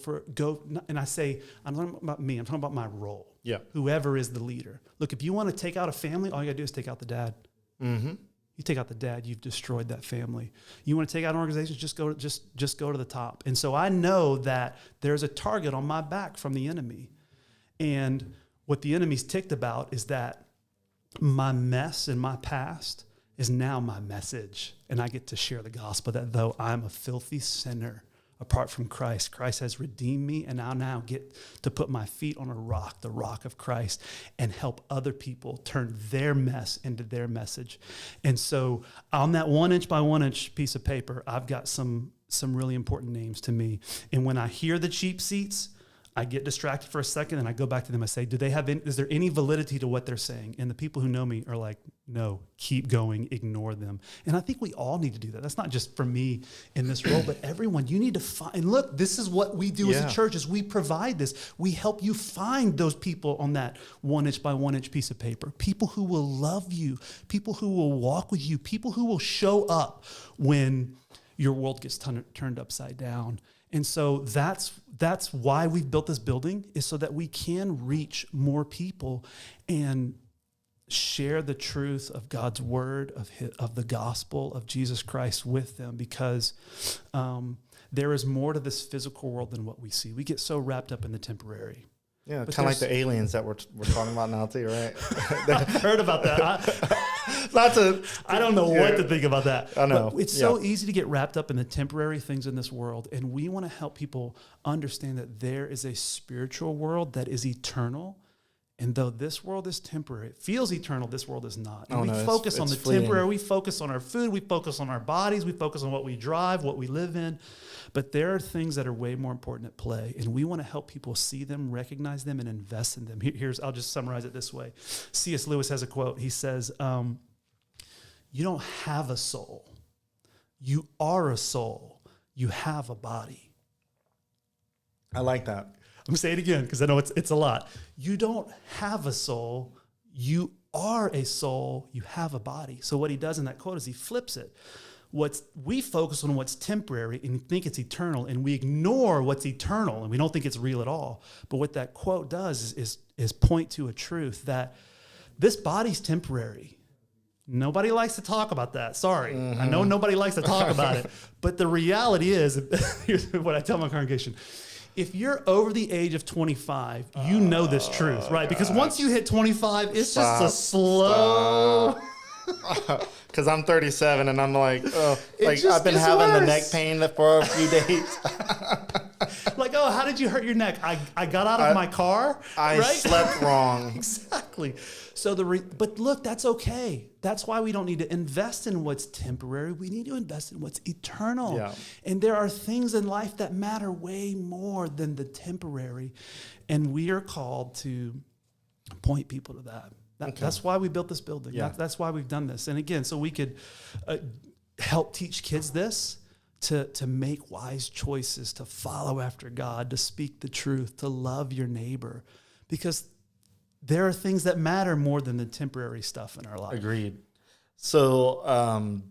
And I say, I'm not talking about me, I'm talking about my role. Yeah. Whoever is the leader. Look, if you want to take out a family, all you gotta do is take out the dad. Mm-hmm. You take out the dad, you've destroyed that family. You want to take out an organization, just go to the top. And so I know that there's a target on my back from the enemy. And what the enemy's ticked about is that my mess in my past is now my message. And I get to share the gospel that though I'm a filthy sinner apart from Christ, Christ has redeemed me, and I now get to put my feet on a rock, the rock of Christ, and help other people turn their mess into their message. And so on that 1 inch by 1 inch piece of paper, I've got some really important names to me. And when I hear the cheap seats, I get distracted for a second and I go back to them. I say, is there any validity to what they're saying? And the people who know me are like, no, keep going, ignore them. And I think we all need to do that. That's not just for me in this role, but everyone. You need to find, and look, this is what we do as a church, is we provide this. We help you find those people on that 1 inch by 1 inch piece of paper. People who will love you, people who will walk with you, people who will show up when your world gets turned upside down. And so that's why we've built this building, is so that we can reach more people and share the truth of God's word, of the gospel of Jesus Christ with them, because there is more to this physical world than what we see. We get so wrapped up in the temporary. Yeah, kind of like the aliens that we're talking about now too, right? I've heard about that. I don't know what to think about that. I know. But it's so easy to get wrapped up in the temporary things in this world, and we want to help people understand that there is a spiritual world that is eternal. And though this world is temporary, it feels eternal, this world is not. And we focus on the temporary, we focus on our food, we focus on our bodies, we focus on what we drive, what we live in. But there are things that are way more important at play, and we want to help people see them, recognize them, and invest in them. I'll just summarize it this way. C.S. Lewis has a quote. He says, you don't have a soul. You are a soul. You have a body. I like that. I'm going to say it again because I know it's a lot. You don't have a soul. You are a soul. You have a body. So what he does in that quote is he flips it. we focus on what's temporary and think it's eternal, and we ignore what's eternal, and we don't think it's real at all. But what that quote does is point to a truth that this body's temporary. Nobody likes to talk about that. Sorry. Mm-hmm. I know nobody likes to talk about it. But the reality is, here's what I tell my congregation. If you're over the age of 25, you know this truth, right? Because once you hit 25, it's just a slow... Because I'm 37 and I'm like, I've been having the neck pain for a few days. Like, oh, how did you hurt your neck? I got out of my car. I slept wrong. Exactly. So but look, that's okay. That's why we don't need to invest in what's temporary. We need to invest in what's eternal. Yeah. And there are things in life that matter way more than the temporary. And we are called to point people to that. That's why we built this building. Yeah. That's why we've done this. And again, so we could help teach kids this, to make wise choices, to follow after God, to speak the truth, to love your neighbor. Because there are things that matter more than the temporary stuff in our life. Agreed. So,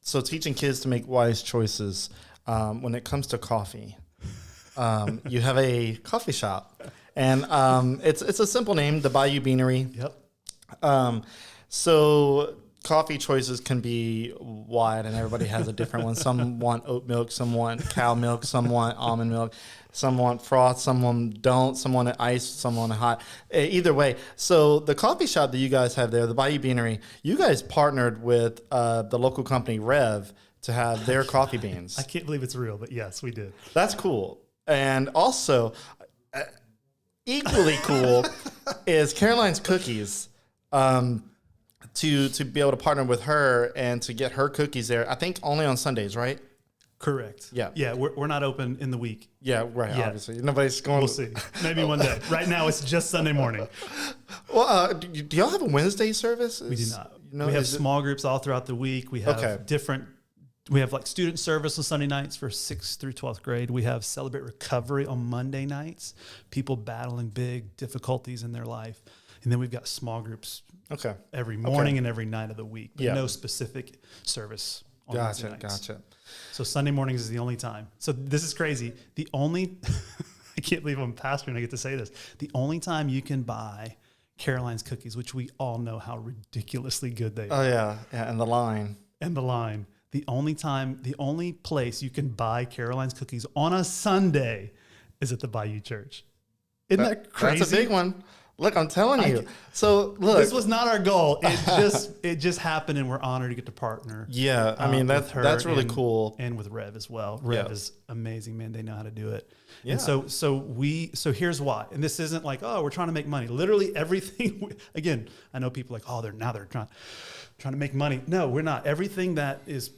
so teaching kids to make wise choices when it comes to coffee. You have a coffee shop. And it's a simple name, the Bayou Beanery. Yep. So coffee choices can be wide, and everybody has a different one. Some want oat milk, some want cow milk, some want almond milk, some want froth, some don't, some want it iced, some want it hot. Either way, so the coffee shop that you guys have there, the Bayou Beanery, you guys partnered with the local company Reve to have their coffee beans. I can't believe it's real, but yes, we did. That's cool. And also... equally cool is Caroline's Cookies, to be able to partner with her and to get her cookies there. I think only on Sundays, right? Correct. Yeah. Yeah, we're not open in the week. Yeah, right, yeah. Obviously. Nobody's going... We'll see. Maybe one day. Right now, it's just Sunday morning. Well, do y'all have a Wednesday service? We do not. We have small groups all throughout the week. We have we have like student service on Sunday nights for 6th through 12th grade. We have Celebrate Recovery on Monday nights, people battling big difficulties in their life. And then we've got small groups every morning and every night of the week, but no specific service on Wednesday nights. Gotcha. So Sunday mornings is the only time. So this is crazy. The only, I can't believe I'm pastoring and I get to say this, the only time you can buy Caroline's Cookies, which we all know how ridiculously good they are. Oh, yeah. And the line. The only place you can buy Caroline's Cookies on a Sunday is at the Bayou Church. Isn't that crazy? That's a big one. Look, I'm telling you. So look, this was not our goal. It just happened, and we're honored to get to partner. Yeah, I mean that's really cool. And with Rev as well. Rev is amazing, man. They know how to do it. Yeah. And so here's why. And this isn't like, oh, we're trying to make money. Literally everything. Again, I know people like, oh, they're trying to make money. No, we're not. Everything that is.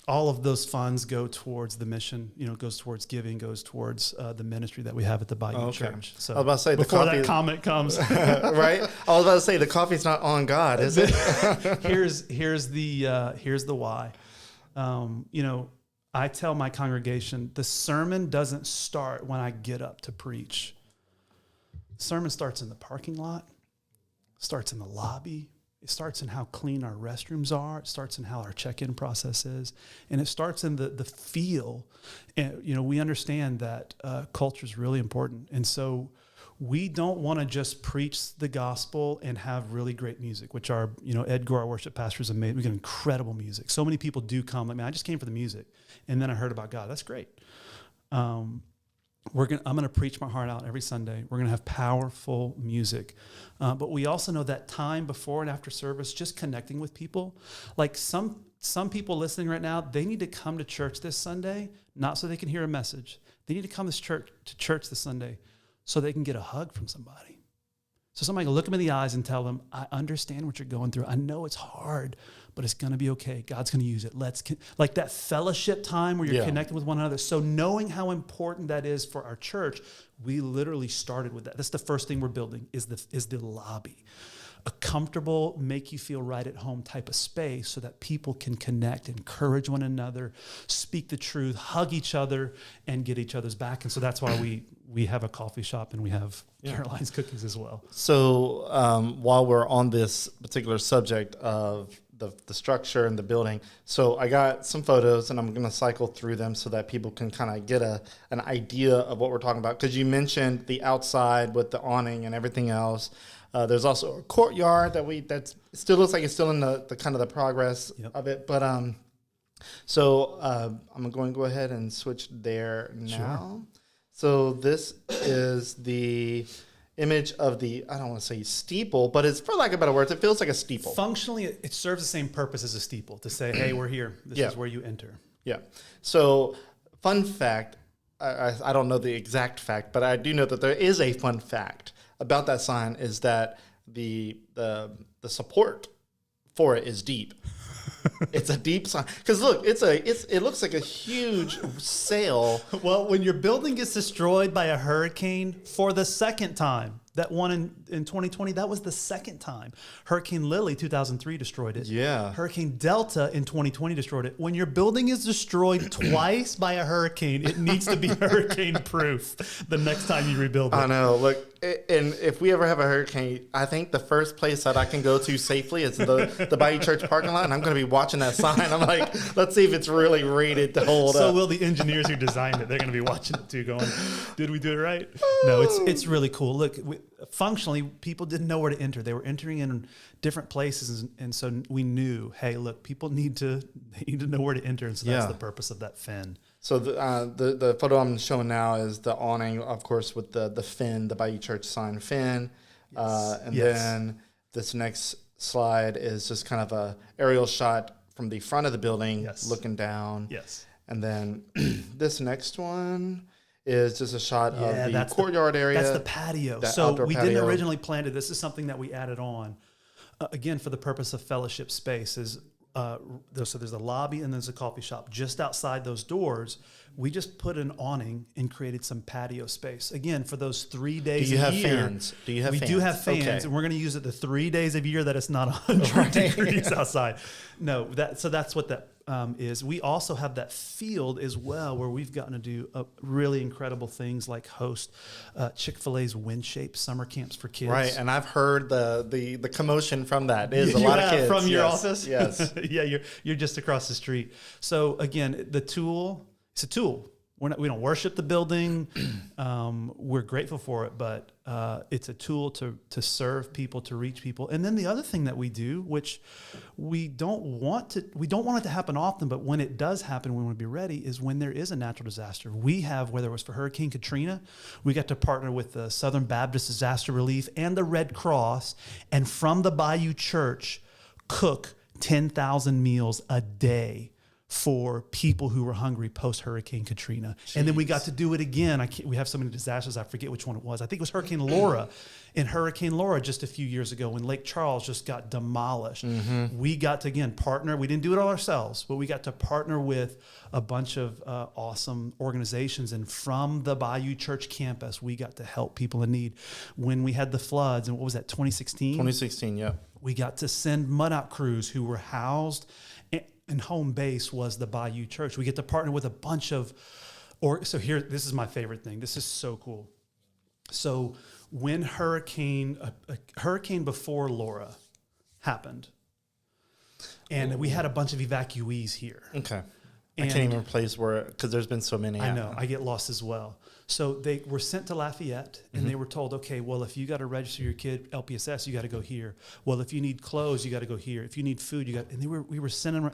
All of those funds go towards the mission, goes towards giving, goes towards the ministry that we have at the Bayou Church. So I was about to say, before that comment comes, right? I was about to say the coffee's not on God, is it? here's the why. I tell my congregation the sermon doesn't start when I get up to preach. The sermon starts in the parking lot, starts in the lobby. It starts in how clean our restrooms are. It starts in how our check-in process is. And it starts in the feel. And, we understand that culture is really important. And so we don't want to just preach the gospel and have really great music, which Edgar, our worship pastor, is amazing. We get incredible music. So many people do come. Like, man, I just came for the music. And then I heard about God. That's great. I'm going to preach my heart out every Sunday. We're going to have powerful music. But we also know that time before and after service, just connecting with people. Like some people listening right now, they need to come to church this Sunday, not so they can hear a message. They need to come to church this Sunday so they can get a hug from somebody. So somebody can look them in the eyes and tell them, I understand what you're going through. I know it's hard, but it's going to be okay. God's going to use it. Like that fellowship time where you're connected with one another. So knowing how important that is for our church, we literally started with that. That's the first thing we're building is the lobby. A comfortable, make you feel right at home type of space so that people can connect, encourage one another, speak the truth, hug each other, and get each other's back. And so that's why we have a coffee shop and we have Caroline's Cookies as well. So while we're on this particular subject of the structure and the building. So I got some photos, and I'm going to cycle through them so that people can kind of get an idea of what we're talking about. Because you mentioned the outside with the awning and everything else. There's also a courtyard that still looks like it's still in the kind of the progress of it. But so I'm going to go ahead and switch there now. Sure. So this is the image of the, I don't want to say steeple, but it's, for lack of better words, it feels like a steeple. Functionally, it serves the same purpose as a steeple, to say, hey, we're here. This is where you enter. Yeah. So fun fact, I don't know the exact fact, but I do know that there is a fun fact about that sign, is that the support for it is deep. It's a deep sign, because look, it looks like a huge sail. Well, when your building gets destroyed by a hurricane for the second time, that one in 2020, that was the second time. Hurricane Lily 2003 destroyed it. Yeah. Hurricane Delta in 2020 destroyed it. When your building is destroyed twice by a hurricane, it needs to be hurricane proof the next time you rebuild it. I know. Look, and if we ever have a hurricane, I think the first place that I can go to safely is the Bayou Church parking lot, and I'm going to be watching that sign. I'm like, let's see if it's really rated to hold up. So will the engineers who designed it. They're going to be watching it too, going, did we do it right? No, it's really cool. Look, functionally, people didn't know where to enter. They were entering in different places, and so we knew, hey, look, people need to know where to enter, and so that's the purpose of that fin. So the photo I'm showing now is the awning, of course, with the fin, the Bayou Church sign fin, and then this next slide is just kind of a aerial shot from the front of the building, looking down. Yes, and then this next one is just a shot of the courtyard area. That's the patio. So we didn't originally plan it. This is something that we added on, again, for the purpose of fellowship space. So there's a lobby and there's a coffee shop. Just outside those doors, we just put an awning and created some patio space. Again, for those 3 days a year. Do you have fans? We do have fans, and we're going to use it the 3 days of year that it's not 100 degrees outside. No, that's what that is. We also have that field as well, where we've gotten to do really incredible things like host Chick-fil-A's wind-shaped summer camps for kids. Right, and I've heard the commotion from that. Is a lot of kids from your office. Yes, yeah, you're just across the street. So again, it's a tool. We don't worship the building. We're grateful for it, but it's a tool to serve people, to reach people. And then the other thing that we do, which we don't want it to happen often, but when it does happen, we want to be ready, is when there is a natural disaster. We have, whether it was for Hurricane Katrina, we got to partner with the Southern Baptist Disaster Relief and the Red Cross, and from the Bayou Church, cook 10,000 meals a day for people who were hungry post-Hurricane Katrina. Jeez. And then we got to do it again. We have so many disasters, I forget which one it was. I think it was Hurricane Laura. In Hurricane Laura just a few years ago, when Lake Charles just got demolished, we got to, again, partner. We didn't do it all ourselves, but we got to partner with a bunch of awesome organizations. And from the Bayou Church campus, we got to help people in need. When we had the floods, and what was that, 2016? 2016, yeah. We got to send mud out crews who were housed, and home base was the Bayou Church. We get to partner with a bunch of, so here, this is my favorite thing. This is so cool. So when a hurricane before Laura happened, and we had a bunch of evacuees here. Okay. I can't even place where, because there's been so many. I know, I get lost as well. So they were sent to Lafayette, and they were told, okay, well, if you got to register your kid LPSS, you got to go here. Well, if you need clothes, you got to go here. If you need food, and we were sending,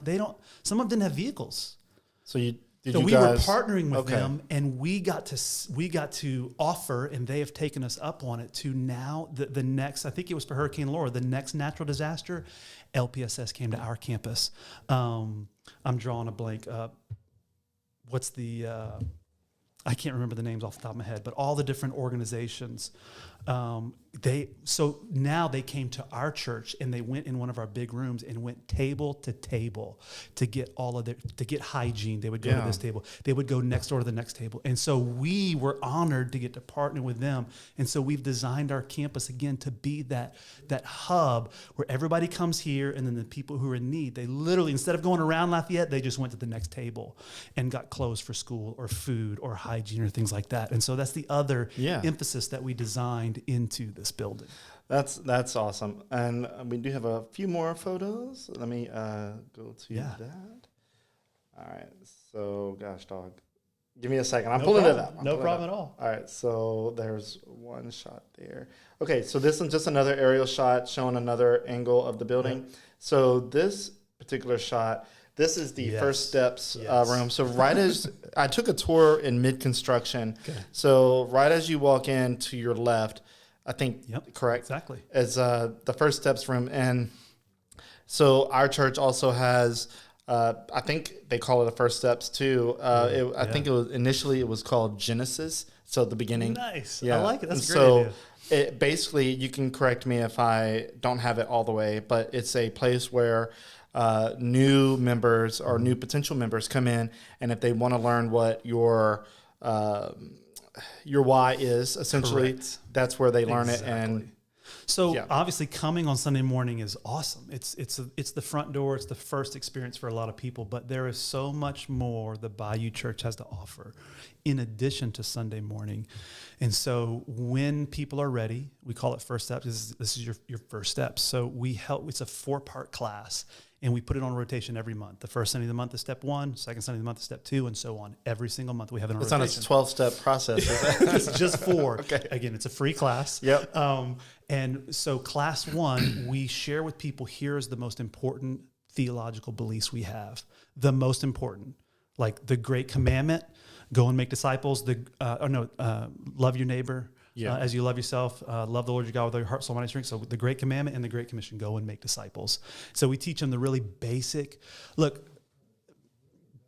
some of them didn't have vehicles. So we were partnering with them, and we got to offer, and they have taken us up on it, to now the next, I think it was for Hurricane Laura, the next natural disaster, LPSS came to our campus. I'm drawing a blank. What's the, I can't remember the names off the top of my head, but all the different organizations, so now they came to our church, and they went in one of our big rooms and went table to table to get to get hygiene. They would go to this table. They would go next door to the next table. And so we were honored to get to partner with them. And so we've designed our campus again to be that hub where everybody comes here, and then the people who are in need, they literally, instead of going around Lafayette, they just went to the next table and got clothes for school or food or hygiene or things like that. And so that's the other emphasis that we designed designed into this building. That's awesome. And we do have a few more photos. Let me go to that. All right. So, gosh, dog. Give me a second. I'm pulling it up. No problem at all. All right. So there's one shot there. Okay. So this is just another aerial shot showing another angle of the building. Yep. So this particular shot, this is the first steps room. So right as I took a tour in mid-construction. Okay. So right as you walk in to your left, I think, correct? Exactly. Is the first steps room. And so our church also has, I think they call it the first steps too. I think it was called Genesis. So the beginning. Nice. Yeah. I like it. That's a great idea. It basically, you can correct me if I don't have it all the way, but it's a place where new members or new potential members come in, and if they want to learn what your why is, essentially, correct. That's where they learn it. And so obviously coming on Sunday morning is awesome. It's the front door. It's the first experience for a lot of people, but there is so much more the Bayou Church has to offer in addition to Sunday morning. And so when people are ready, we call it first steps. This is your first steps. So it's a 4-part class. And we put it on rotation every month. The first Sunday of the month is step 1, second Sunday of the month is step 2, and so on. Every single month we have it on rotation. It's not a 12-step process, is it? It's just 4. Okay. Again, it's a free class. Yep. And so class 1, we share with people, here's the most important theological beliefs we have. The most important, like the great commandment, go and make disciples. Love your neighbor. As you love yourself, love the Lord your God with all your heart, soul, mind, and strength. So the Great Commandment and the Great Commission, go and make disciples. So we teach them the really basic. Look,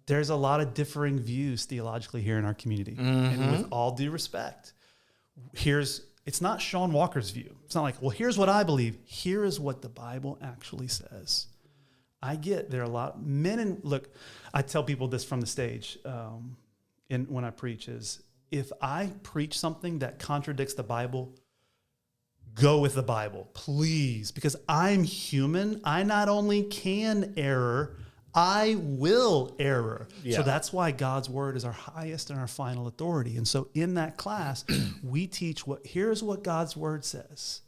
there's a lot of differing views theologically here in our community. Mm-hmm. And with all due respect, it's not Sean Walker's view. It's not like, well, here's what I believe. Here is what the Bible actually says. I get there are a lot of men, and look, I tell people this from the stage when I preach is, if I preach something that contradicts the Bible, go with the Bible, please, because I'm human. I not only can error, I will error. Yeah. So that's why God's word is our highest and our final authority. And so in that class, we teach here's what God's word says.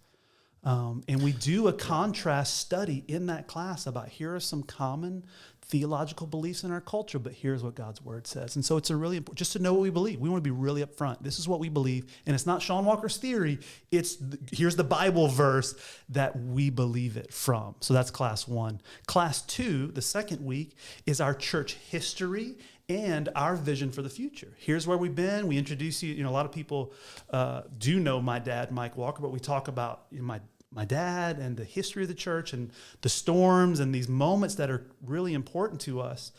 And we do a contrast study in that class about here are some common theological beliefs in our culture, but here's what God's word says. And so it's a really important, just to know what we believe. We want to be really upfront. This is what we believe. And it's not Sean Walker's theory. Here's the Bible verse that we believe it from. So that's class 1. Class 2, the second week, is our church history and our vision for the future. Here's where we've been. We introduce you. A lot of people do know my dad, Mike Walker, but we talk about my dad and the history of the church and the storms and these moments that are really important to us.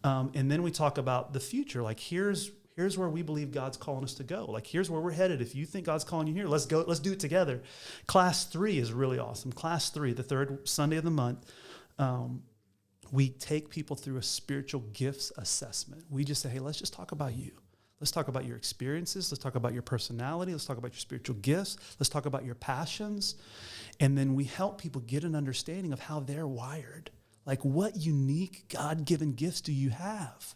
And then we talk about the future. Like here's where we believe God's calling us to go. Like here's where we're headed. If you think God's calling you here, let's go. Let's do it together. Class 3 is really awesome. Class 3, the third Sunday of the month, we take people through a spiritual gifts assessment. We just say, hey, let's just talk about you. Let's talk about your experiences. Let's talk about your personality. Let's talk about your spiritual gifts. Let's talk about your passions. And then we help people get an understanding of how they're wired. Like what unique God-given gifts do you have?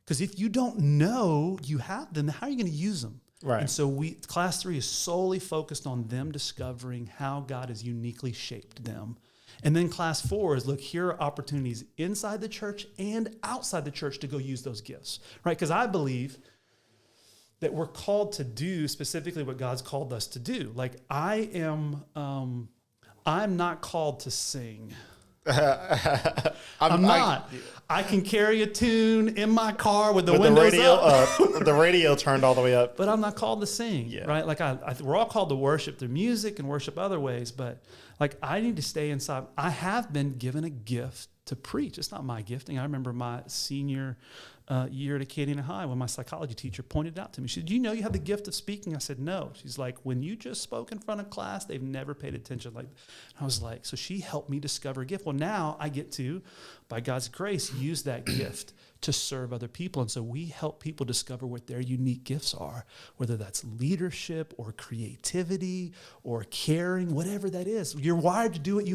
Because if you don't know you have them, how are you going to use them? Right. And so class 3 is solely focused on them discovering how God has uniquely shaped them. And then class 4 is, look, here are opportunities inside the church and outside the church to go use those gifts, right? Because I believe that we're called to do specifically what God's called us to do. Like I'm not called to sing. I'm not. I can carry a tune in my car with the windows up. The radio turned all the way up. But I'm not called to sing, right? Like we're all called to worship through music and worship other ways, but like I need to stay inside. I have been given a gift to preach. It's not my gifting. I remember my senior year at Acadiana High when my psychology teacher pointed it out to me. She said, do you know you have the gift of speaking? I said, no. She's like, when you just spoke in front of class, they've never paid attention. Like, I was like, so she helped me discover a gift. Well, now I get to, by God's grace, use that gift to serve other people. And so we help people discover what their unique gifts are, whether that's leadership or creativity or caring, whatever that is. You're wired to do it.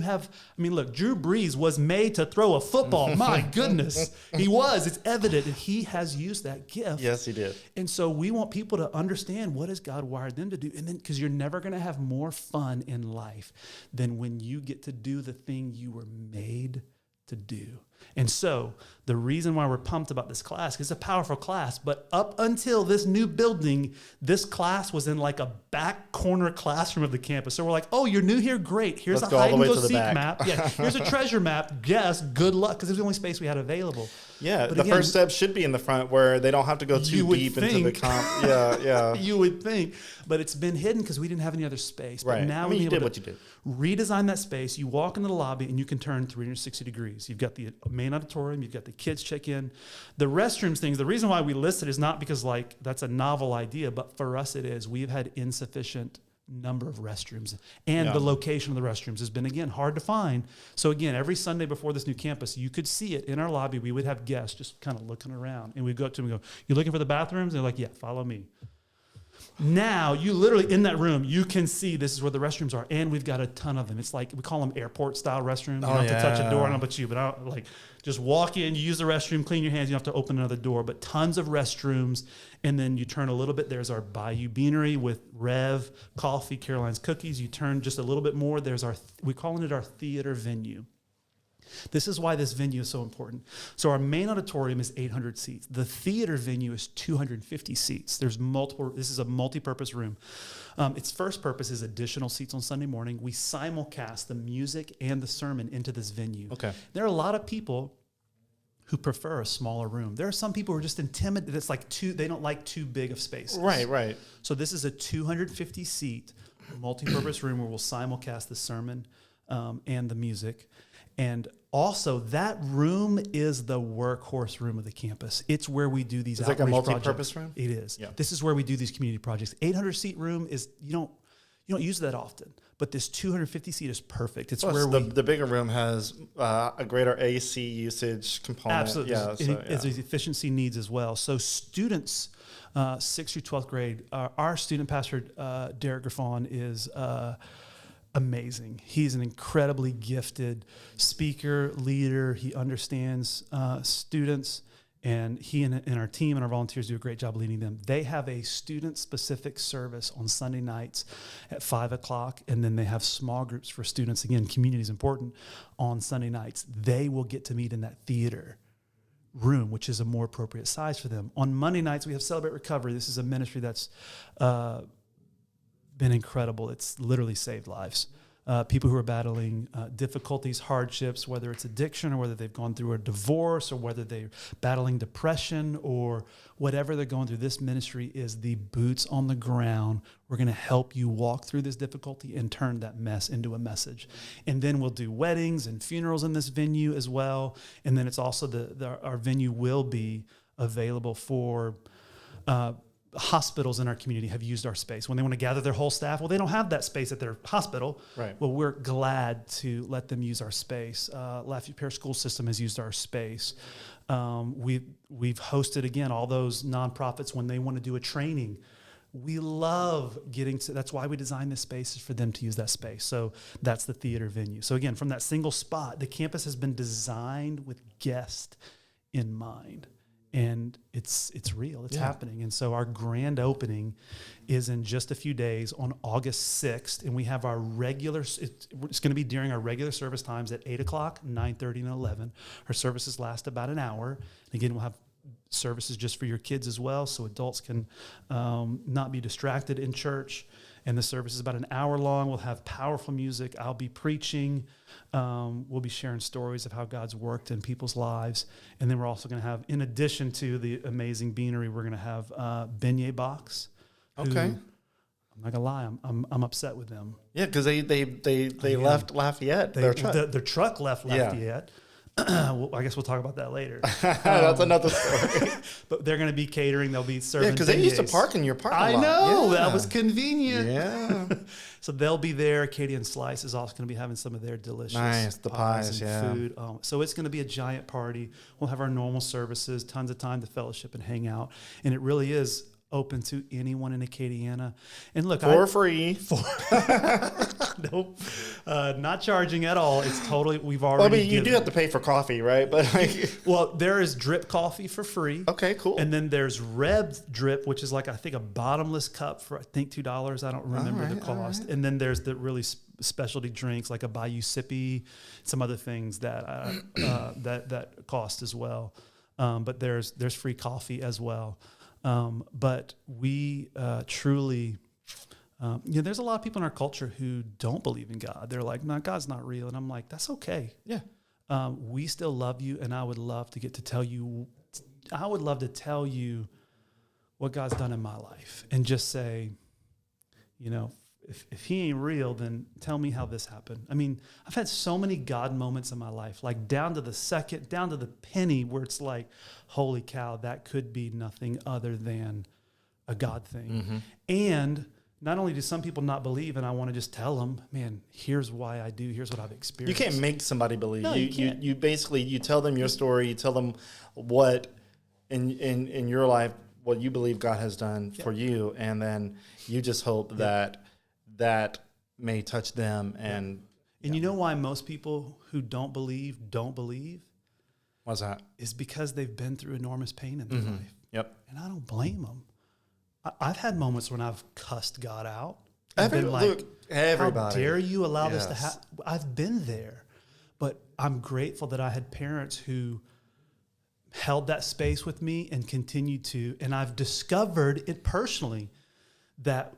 Look, Drew Brees was made to throw a football. My goodness, he was. It's evident. And he has used that gift. Yes, he did. And so we want people to understand, what has God wired them to do? And then, because you're never going to have more fun in life than when you get to do the thing you were made to do. And so the reason why we're pumped about this class, because it's a powerful class, but up until this new building, this class was in like a back corner classroom of the campus. So we're like, oh, you're new here? Great. Here's Let's a hide and go to the seek back. map. Yeah, here's a treasure map. Yes, good luck, because it was the only space we had available. Yeah, But the again, first step should be in the front where they don't have to go too deep into the comp. Yeah. You would think, but it's been hidden because we didn't have any other space. But Right. now you did what you did. redesign that space. You walk into the lobby and you can turn 360 degrees. You've got the main auditorium, you've got the kids check in. The restrooms things, the reason why we listed is not because like that's a novel idea, but for us it is. We've had insufficient number of restrooms, and the location of the restrooms has been, again, hard to find. So again, every Sunday before this new campus, you could see it in our lobby. We would have guests just kind of looking around, and we'd go up to them and go, "You looking for the bathrooms?" And they're like, "Yeah, follow me." Now, you literally, in that room, you can see this is where the restrooms are, and we've got a ton of them. It's like, we call them airport-style restrooms. You don't have to touch a door. I don't know about you, but just walk in, you use the restroom, clean your hands, you don't have to open another door, but tons of restrooms. And then you turn a little bit, there's our Bayou Beanery with Reve Coffee, Caroline's Cookies. You turn just a little bit more, there's we're calling it our theater venue. This is why this venue is so important. So our main auditorium is 800 seats. The theater venue is 250 seats. There's multiple. This is a multi-purpose room. Its first purpose is additional seats on Sunday morning. We simulcast the music and the sermon into this venue. Okay. There are a lot of people who prefer a smaller room. There are some people who are just intimidated. It's like they don't like too big of spaces. Right. So this is a 250 seat multi-purpose room where we'll simulcast the sermon and the music. And also, that room is the workhorse room of the campus. It's where we do these outreach projects. It's like a multi-purpose room? It is. Yeah. This is where we do these community projects. 800-seat room is, you don't use that often, but this 250-seat is perfect. It's Plus, where the bigger room has a greater AC usage component. Absolutely. Yeah, It's efficiency needs as well. So students, 6th through 12th grade, our student pastor, Derek Griffon, is amazing. He's an incredibly gifted speaker, leader. He understands students, and he and our team and our volunteers do a great job leading them. They have a student-specific service on Sunday nights at 5 o'clock, and then they have small groups for students. Again, community is important on Sunday nights. They will get to meet in that theater room, which is a more appropriate size for them. On Monday nights, we have Celebrate Recovery. This is a ministry that's been incredible. It's literally saved lives. People who are battling difficulties, hardships, whether it's addiction or whether they've gone through a divorce or whether they're battling depression or whatever they're going through. This ministry is the boots on the ground. We're going to help you walk through this difficulty and turn that mess into a message. And then we'll do weddings and funerals in this venue as well. And then it's also our venue will be available for hospitals in our community have used our space when they want to gather their whole staff. Well, they don't have that space at their hospital. Right. Well, we're glad to let them use our space. Lafayette Parish School System has used our space. We've hosted, again, all those nonprofits when they want to do a training. We love getting to, that's why we designed this space, is for them to use that space. So that's the theater venue. So again, from that single spot, the campus has been designed with guest in mind. And it's real. It's happening. And so our grand opening is in just a few days on August 6th. And we have our regular, it's going to be during our regular service times at 8 o'clock, 9:30, and 11. Our services last about an hour. And again, we'll have services just for your kids as well, so adults can not be distracted in church. And the service is about an hour long. We'll have powerful music. I'll be preaching. We'll be sharing stories of how God's worked in people's lives. And then we're also going to have, in addition to the amazing beanery, we're going to have beignet box. Okay. I'm not gonna lie, I'm upset with them. Yeah, because they left Lafayette. Their truck left Lafayette. Well, I guess we'll talk about that later. That's another story. But they're going to be catering. They'll be serving. Yeah, because they used to park in your parking lot. I know. Yeah. That was convenient. Yeah. So they'll be there. Acadian Slice is also going to be having some of their delicious the pies, and food. So it's going to be a giant party. We'll have our normal services, tons of time to fellowship and hang out. And it really is open to anyone in Acadiana. And look, for free. Nope, not charging at all. It's totally. We've already. You do have to pay for coffee, right? But well, there is drip coffee for free. Okay, cool. And then there's Reve drip, which is like I think a bottomless cup for I think $2. I don't remember the cost. Right. And then there's the really specialty drinks like a Bayou Sippy, some other things that that cost as well. But there's free coffee as well. But we truly, there's a lot of people in our culture who don't believe in God. They're like, no, God's not real. And I'm like, that's okay. Yeah. We still love you. And I would love to tell you what God's done in my life and just say, if he ain't real, then tell me how this happened. I mean, I've had so many God moments in my life, like down to the second, down to the penny where it's like, holy cow, that could be nothing other than a God thing. Mm-hmm. And not only do some people not believe, and I want to just tell them, man, here's why I do, here's what I've experienced. You can't make somebody believe. No, you can't. You basically, you tell them your story, you tell them what in your life, what you believe God has done for you, and then you just hope that may touch them. And you know why most people who don't believe? What's that? Is because they've been through enormous pain in their life. Yep. And I don't blame them. I've had moments when I've cussed God out. Everybody. How dare you allow this to happen? I've been there. But I'm grateful that I had parents who held that space with me and continued to. And I've discovered it personally that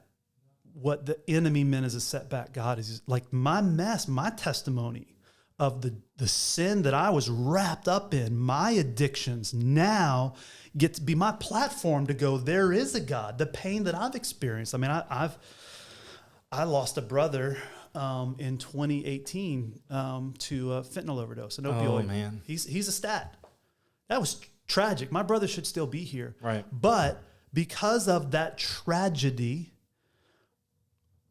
what the enemy meant as a setback, God is like my mess, my testimony of the sin that I was wrapped up in, my addictions now get to be my platform to go, there is a God, the pain that I've experienced. I mean, I lost a brother in 2018 to a fentanyl overdose, an opioid. Oh, man. He's a stat. That was tragic. My brother should still be here. Right. But because of that tragedy,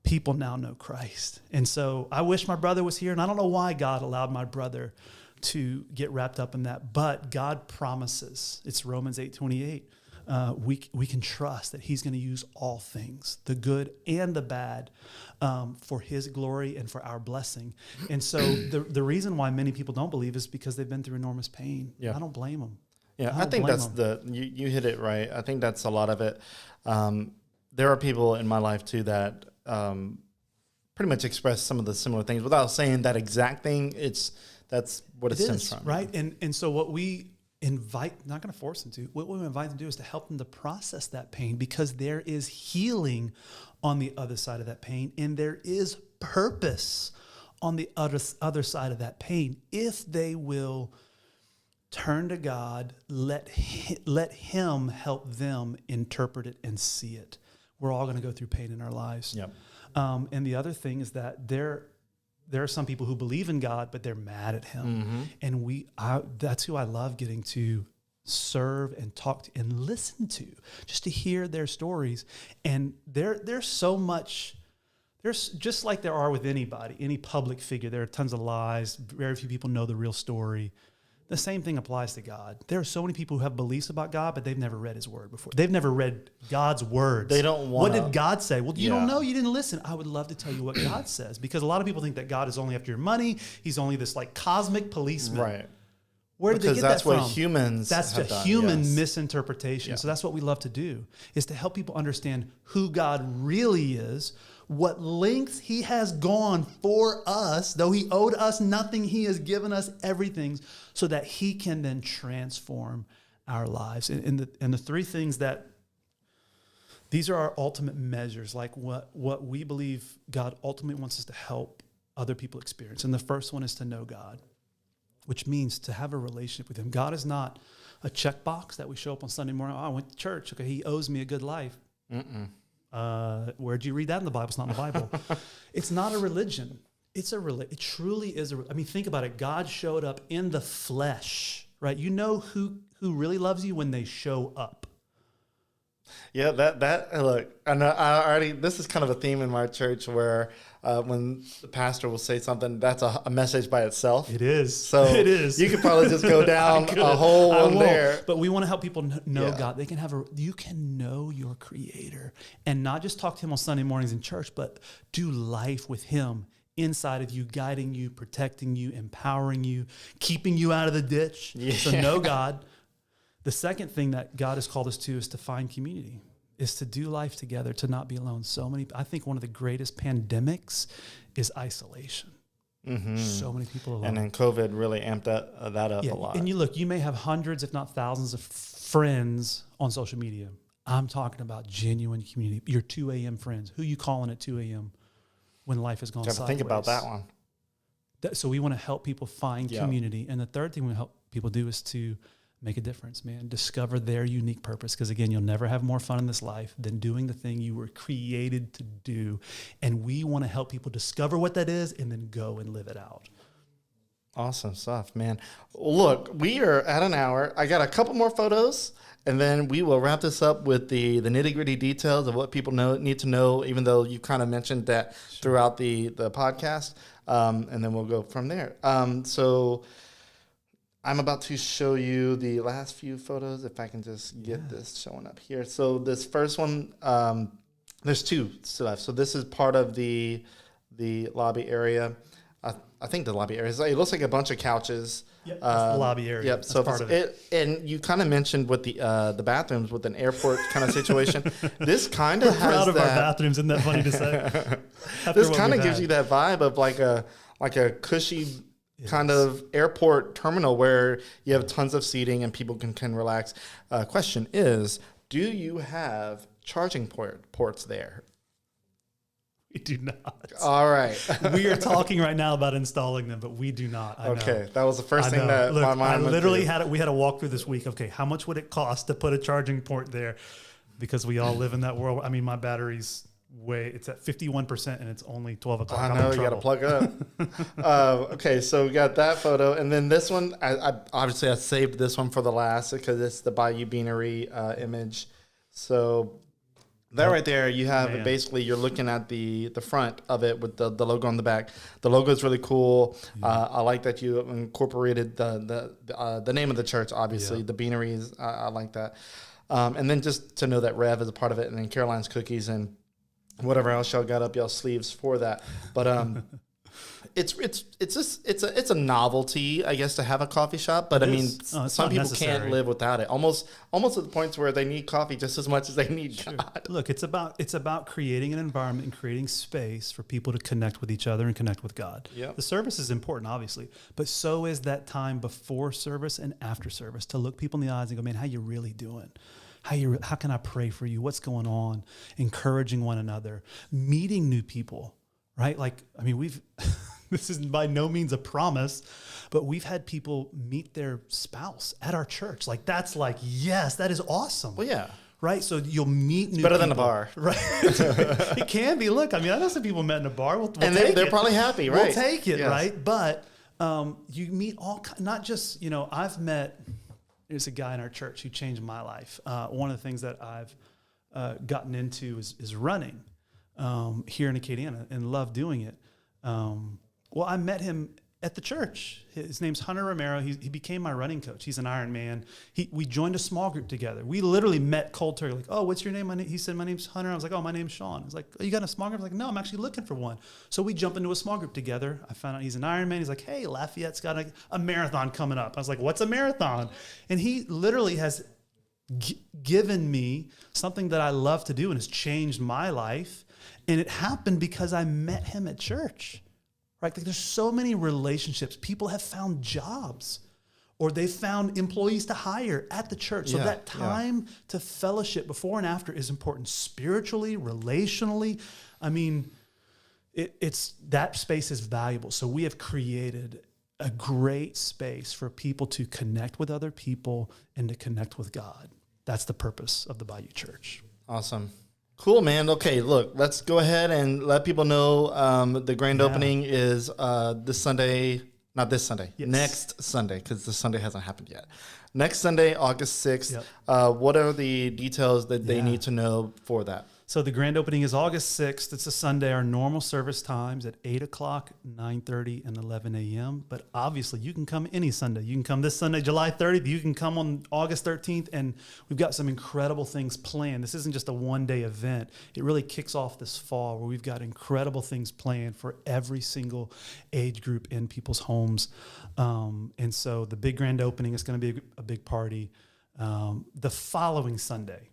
people now know Christ. And so I wish my brother was here, and I don't know why God allowed my brother to get wrapped up in that, but God promises, it's Romans 8:28, we can trust that he's going to use all things, the good and the bad, for his glory and for our blessing. And so the reason why many people don't believe is because they've been through enormous pain. Yeah. I don't blame them. Yeah, I think that's you hit it right. I think that's a lot of it. There are people in my life too that pretty much express some of the similar things without saying that exact thing. That's what it stems from. Right. And so what we invite, not going to force them to, what we invite them to do is to help them to process that pain, because there is healing on the other side of that pain, and there is purpose on the other side of that pain if they will turn to God, let him help them interpret it and see it. We're all going to go through pain in our lives. Yep. And the other thing is that there are some people who believe in God, but they're mad at him. Mm-hmm. And that's who I love getting to serve and talk to and listen to, just to hear their stories. And there's so much, there's just like there are with anybody, any public figure, there are tons of lies. Very few people know the real story. The same thing applies to God. There are so many people who have beliefs about God, but they've never read his word before. They've never read God's words. They don't want. What did God say? Well, you don't know. You didn't listen. I would love to tell you what God says, because a lot of people think that God is only after your money. He's only this like cosmic policeman. Right. Where did they get that from? That's what humans That's have a done. human misinterpretation. Yeah. So that's what we love to do, is to help people understand who God really is, what lengths he has gone for us. Though he owed us nothing, he has given us everything so that he can then transform our lives. And the three things that, these are our ultimate measures, like what we believe God ultimately wants us to help other people experience. And the first one is to know God, which means to have a relationship with him. God is not a checkbox that we show up on Sunday morning. Oh, I went to church. Okay, he owes me a good life. Where'd you read that in the Bible? It's not in the Bible. It's not a religion. It truly is I mean, think about it. God showed up in the flesh, right? You know who really loves you when they show up. Yeah, look, I know this is kind of a theme in my church where when the pastor will say something, that's a message by itself. It is. So it is. You could probably just go down a whole one there. But we want to help people know God. You can know your Creator and not just talk to Him on Sunday mornings in church, but do life with Him inside of you, guiding you, protecting you, empowering you, keeping you out of the ditch. Yeah. So know God. The second thing that God has called us to is to find community, is to do life together, to not be alone. I think one of the greatest pandemics is isolation. Mm-hmm. So many people alone. And then COVID really amped that up a lot. And you may have hundreds, if not thousands of friends on social media. I'm talking about genuine community. Your 2 a.m. friends. Who you calling at 2 a.m. when life has gone sideways? Think about that one. So we want to help people find community. And the third thing we help people do is to make a difference, man. Discover their unique purpose. Because again, you'll never have more fun in this life than doing the thing you were created to do. And we want to help people discover what that is and then go and live it out. Awesome stuff, man. Look, we are at an hour. I got a couple more photos, and then we will wrap this up with the nitty-gritty details of what people need to know, even though you kind of mentioned that throughout the podcast. And then we'll go from there. So I'm about to show you the last few photos, if I can just get this showing up here. So this first one, there's two still left. So this is part of the lobby area. I think the lobby area. It looks like a bunch of couches. Yep, that's the lobby area. Yep. So part of it. And you kind of mentioned with the bathrooms with an airport kind of situation. This kind of has proud of our bathrooms. Isn't that funny to say? This kind of gives you that vibe of like a cushy kind of airport terminal where you have tons of seating and people can relax. Question is, do you have charging ports there? We do not. All right. We are talking right now about installing them, but we do not. Okay. That was the first thing that my mind went literally through. we had a walkthrough this week. Okay. How much would it cost to put a charging port there? Because we all live in that world. I mean, my battery's it's at 51% and it's only 12 o'clock. I know, you got to plug it up. Okay. So we got that photo. And then this one, I saved this one for the last because it's the Bayou Beanery image. So that right there, you have basically you're looking at the front of it with the logo on the back. The logo is really cool. I like that you incorporated the name of the church. Obviously, the Beaneries. I like that. And then just to know that Rev is a part of it, and then Caroline's Cookies and whatever else y'all got up y'all sleeves for that. But it's a novelty, I guess, to have a coffee shop. But I mean, some people can't live without it. Almost to the point where they need coffee just as much as they need God. Look, it's about creating an environment and creating space for people to connect with each other and connect with God. Yep. The service is important, obviously, but so is that time before service and after service to look people in the eyes and go, man, how you really doing? How can I pray for you? What's going on? Encouraging one another, meeting new people, right? Like, I mean, this is by no means a promise, but we've had people meet their spouse at our church. Like, that's like, yes, that is awesome. Well, yeah. Right? So you'll meet new people. Better than a bar. Right? It can be. Look, I mean, I know some people met in a bar. And they're probably happy, right? We'll take it, right? But you meet not just, I've met, there's a guy in our church who changed my life. One of the things that I've gotten into is running here in Acadiana and love doing it. Well, I met him at the church. His name's Hunter Romero. He became my running coach. He's an Ironman. We joined a small group together. We literally met cold turkey. Like, oh, what's your name? He said, my name's Hunter. I was like, oh, my name's Sean. He's like, oh, you got a small group? I was like, no, I'm actually looking for one. So we jump into a small group together. I found out he's an Ironman. He's like, hey, Lafayette's got a marathon coming up. I was like, what's a marathon? And he literally has given me something that I love to do and has changed my life. And it happened because I met him at church. Right? Like, there's so many relationships. People have found jobs or they found employees to hire at the church. So that time to fellowship before and after is important spiritually, relationally. I mean, it's that space is valuable. So we have created a great space for people to connect with other people and to connect with God. That's the purpose of the Bayou Church. Awesome. Cool, man. Okay, look, let's go ahead and let people know the grand opening is this Sunday, not this Sunday, next Sunday, because this Sunday hasn't happened yet. Next Sunday, August 6th. Yep. What are the details that they need to know for that? So the grand opening is August 6th. It's a Sunday. Our normal service times at 8 o'clock, 9:30, and 11 a.m. But obviously, you can come any Sunday. You can come this Sunday, July 30th. You can come on August 13th. And we've got some incredible things planned. This isn't just a one-day event. It really kicks off this fall where we've got incredible things planned for every single age group in people's homes. And so the big grand opening is going to be a big party. The following Sunday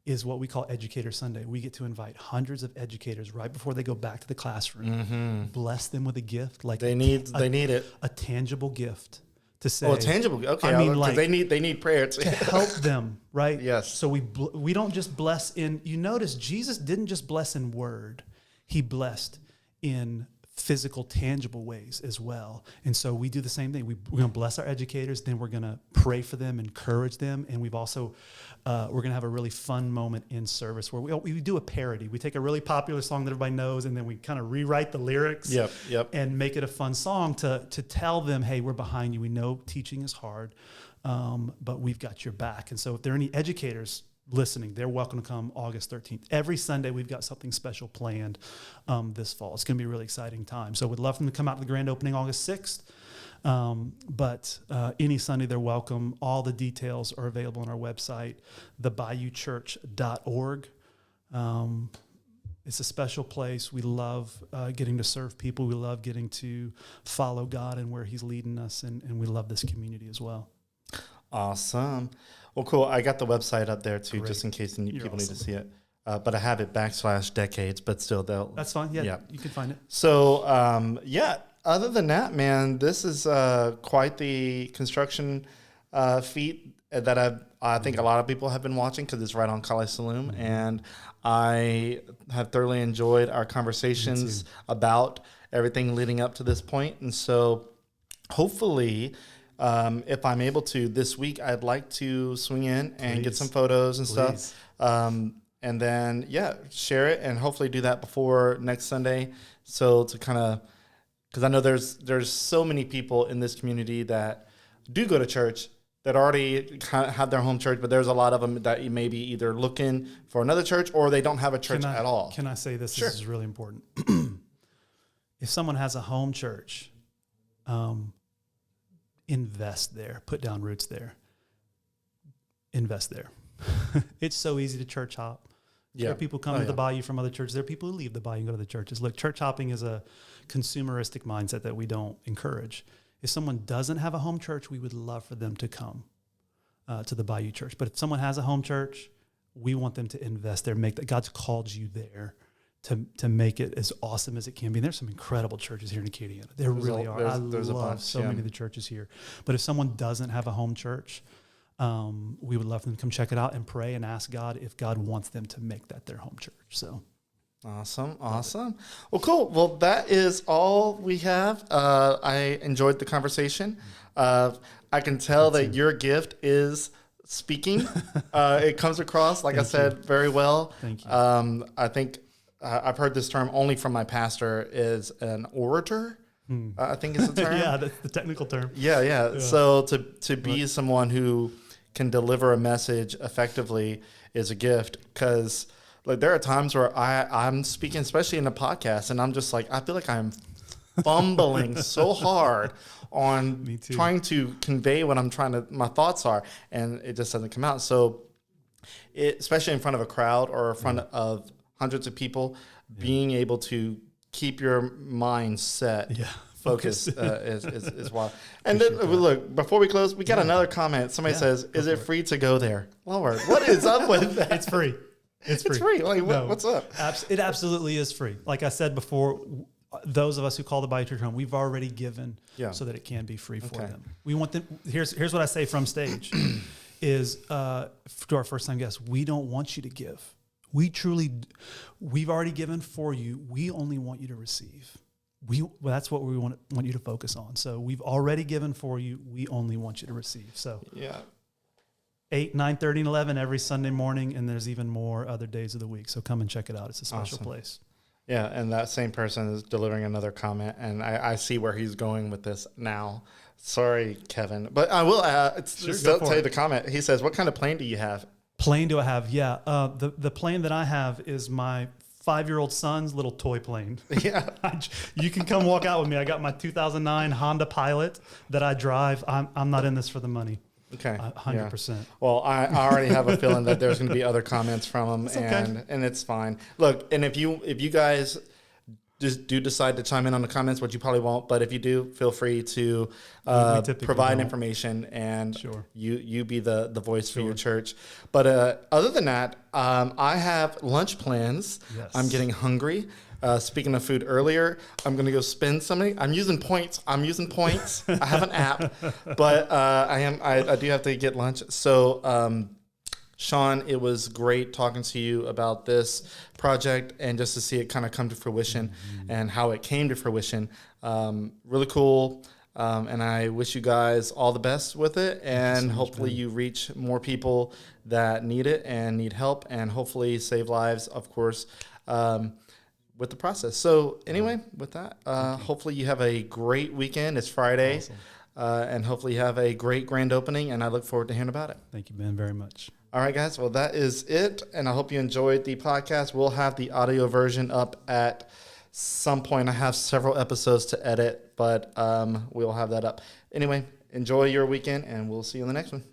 is what we call Educator Sunday. We get to invite hundreds of educators right before they go back to the classroom, bless them with a gift. Like they need it. A tangible gift to say. Oh, a tangible. Okay. I mean, like, they need prayer to help them, right? Yes. So we don't just bless in, you notice Jesus didn't just bless in word. He blessed in physical, tangible ways as well. And so we do the same thing. We're going to bless our educators, then we're going to pray for them, encourage them, and we've also, we're going to have a really fun moment in service where we do a parody. We take a really popular song that everybody knows, and then we kind of rewrite the lyrics and make it a fun song to tell them, hey, we're behind you. We know teaching is hard, but we've got your back. And so if there are any educators listening, they're welcome to come August 13th. Every Sunday, we've got something special planned this fall. It's going to be a really exciting time. So we'd love them to come out to the grand opening August 6th. But any Sunday, they're welcome. All the details are available on our website, thebayouchurch.org. It's a special place. We love getting to serve people. We love getting to follow God and where he's leading us, and we love this community as well. Awesome. Well, cool. I got the website up there too, just in case people awesome. need to see it. But I have it /decades, but still That's fine. Yeah, you can find it. So, other than that, man, this is quite the construction feat that I think a lot of people have been watching because it's right on College Saloon. Mm-hmm. And I have thoroughly enjoyed our conversations about everything leading up to this point. And so hopefully, if I'm able to this week, I'd like to swing in and get some photos and stuff. And then, share it and hopefully do that before next Sunday. So to kind of, because I know there's so many people in this community that do go to church that already kind of have their home church, but there's a lot of them that you may be either looking for another church or they don't have a church at all. Can I say this? Sure. This is really important. If someone has a home church, invest there, put down roots there, invest there. It's so easy to church hop. There are people come to the Bayou from other churches. There are people who leave the Bayou and go to the churches. Look, church hopping is a consumeristic mindset that we don't encourage. If someone doesn't have a home church, we would love for them to come to the Bayou Church. But if someone has a home church, we want them to invest there, make that. God's called you there to make it as awesome as it can be. And there's some incredible churches here in Acadiana. There really are. I love so many of the churches here. But if someone doesn't have a home church, we would love them to come check it out and pray and ask God if God wants them to make that their home church. So awesome. Well, cool. Well, that is all we have. I enjoyed the conversation. I can tell that your gift is speaking. It comes across, like I said, very well. Thank you. I think I've heard this term only from my pastor is an orator. I think is the term. Yeah, that's the technical term. Yeah. So to be someone who can deliver a message effectively is a gift, because like there are times where I'm speaking, especially in a podcast, and I'm just like, I feel like I'm fumbling so hard on trying to convey what my thoughts are, and it just doesn't come out. So especially in front of a crowd or in front of hundreds of people, being able to keep your mind set, focus is wild. And then, look, before we close, we got another comment. Somebody says, "Is it free to go there?" Lord, what is up with that? It's free. It's free. Like, what's up? It absolutely is free. Like I said before, those of us who call the Bayou Church home, we've already given so that it can be free for them. We want them. Here's what I say from stage: is to our first time guests, we don't want you to give. We've already given for you. We only want you to receive. That's what we want you to focus on. So we've already given for you. We only want you to receive. So 8, 9:30, and 11 every Sunday morning, and there's even more other days of the week. So come and check it out. It's a special place. Yeah, and that same person is delivering another comment, and I see where he's going with this now. Sorry, Kevin, but I will tell you the comment. He says, "What kind of plane do you have?" Plane do I have? Yeah, the plane that I have is my 5-year-old son's little toy plane. Yeah, you can come walk out with me. I got my 2009 Honda Pilot that I drive. I'm not in this for the money. Okay. 100%. Yeah. Well, I already have a feeling that there's going to be other comments from him, and it's fine. Look, and if you guys just do decide to chime in on the comments, which you probably won't, but if you do, feel free to provide information, and you be the voice for your church. But other than that, I have lunch plans. Yes. I'm getting hungry. Speaking of food earlier, I'm going to go spend something. I'm using points. I have an app, but I do have to get lunch. So, Sean, it was great talking to you about this project and just to see it kind of come to fruition and how it came to fruition. Really cool. And I wish you guys all the best with it. And hopefully you reach more people that need it and need help, and hopefully save lives, of course, with the process. So anyway, with that, hopefully you have a great weekend. It's Friday. Awesome. And hopefully you have a great grand opening, and I look forward to hearing about it. Thank you, Ben, very much. All right, guys. Well, that is it, and I hope you enjoyed the podcast. We'll have the audio version up at some point. I have several episodes to edit, but we'll have that up. Anyway, enjoy your weekend, and we'll see you in the next one.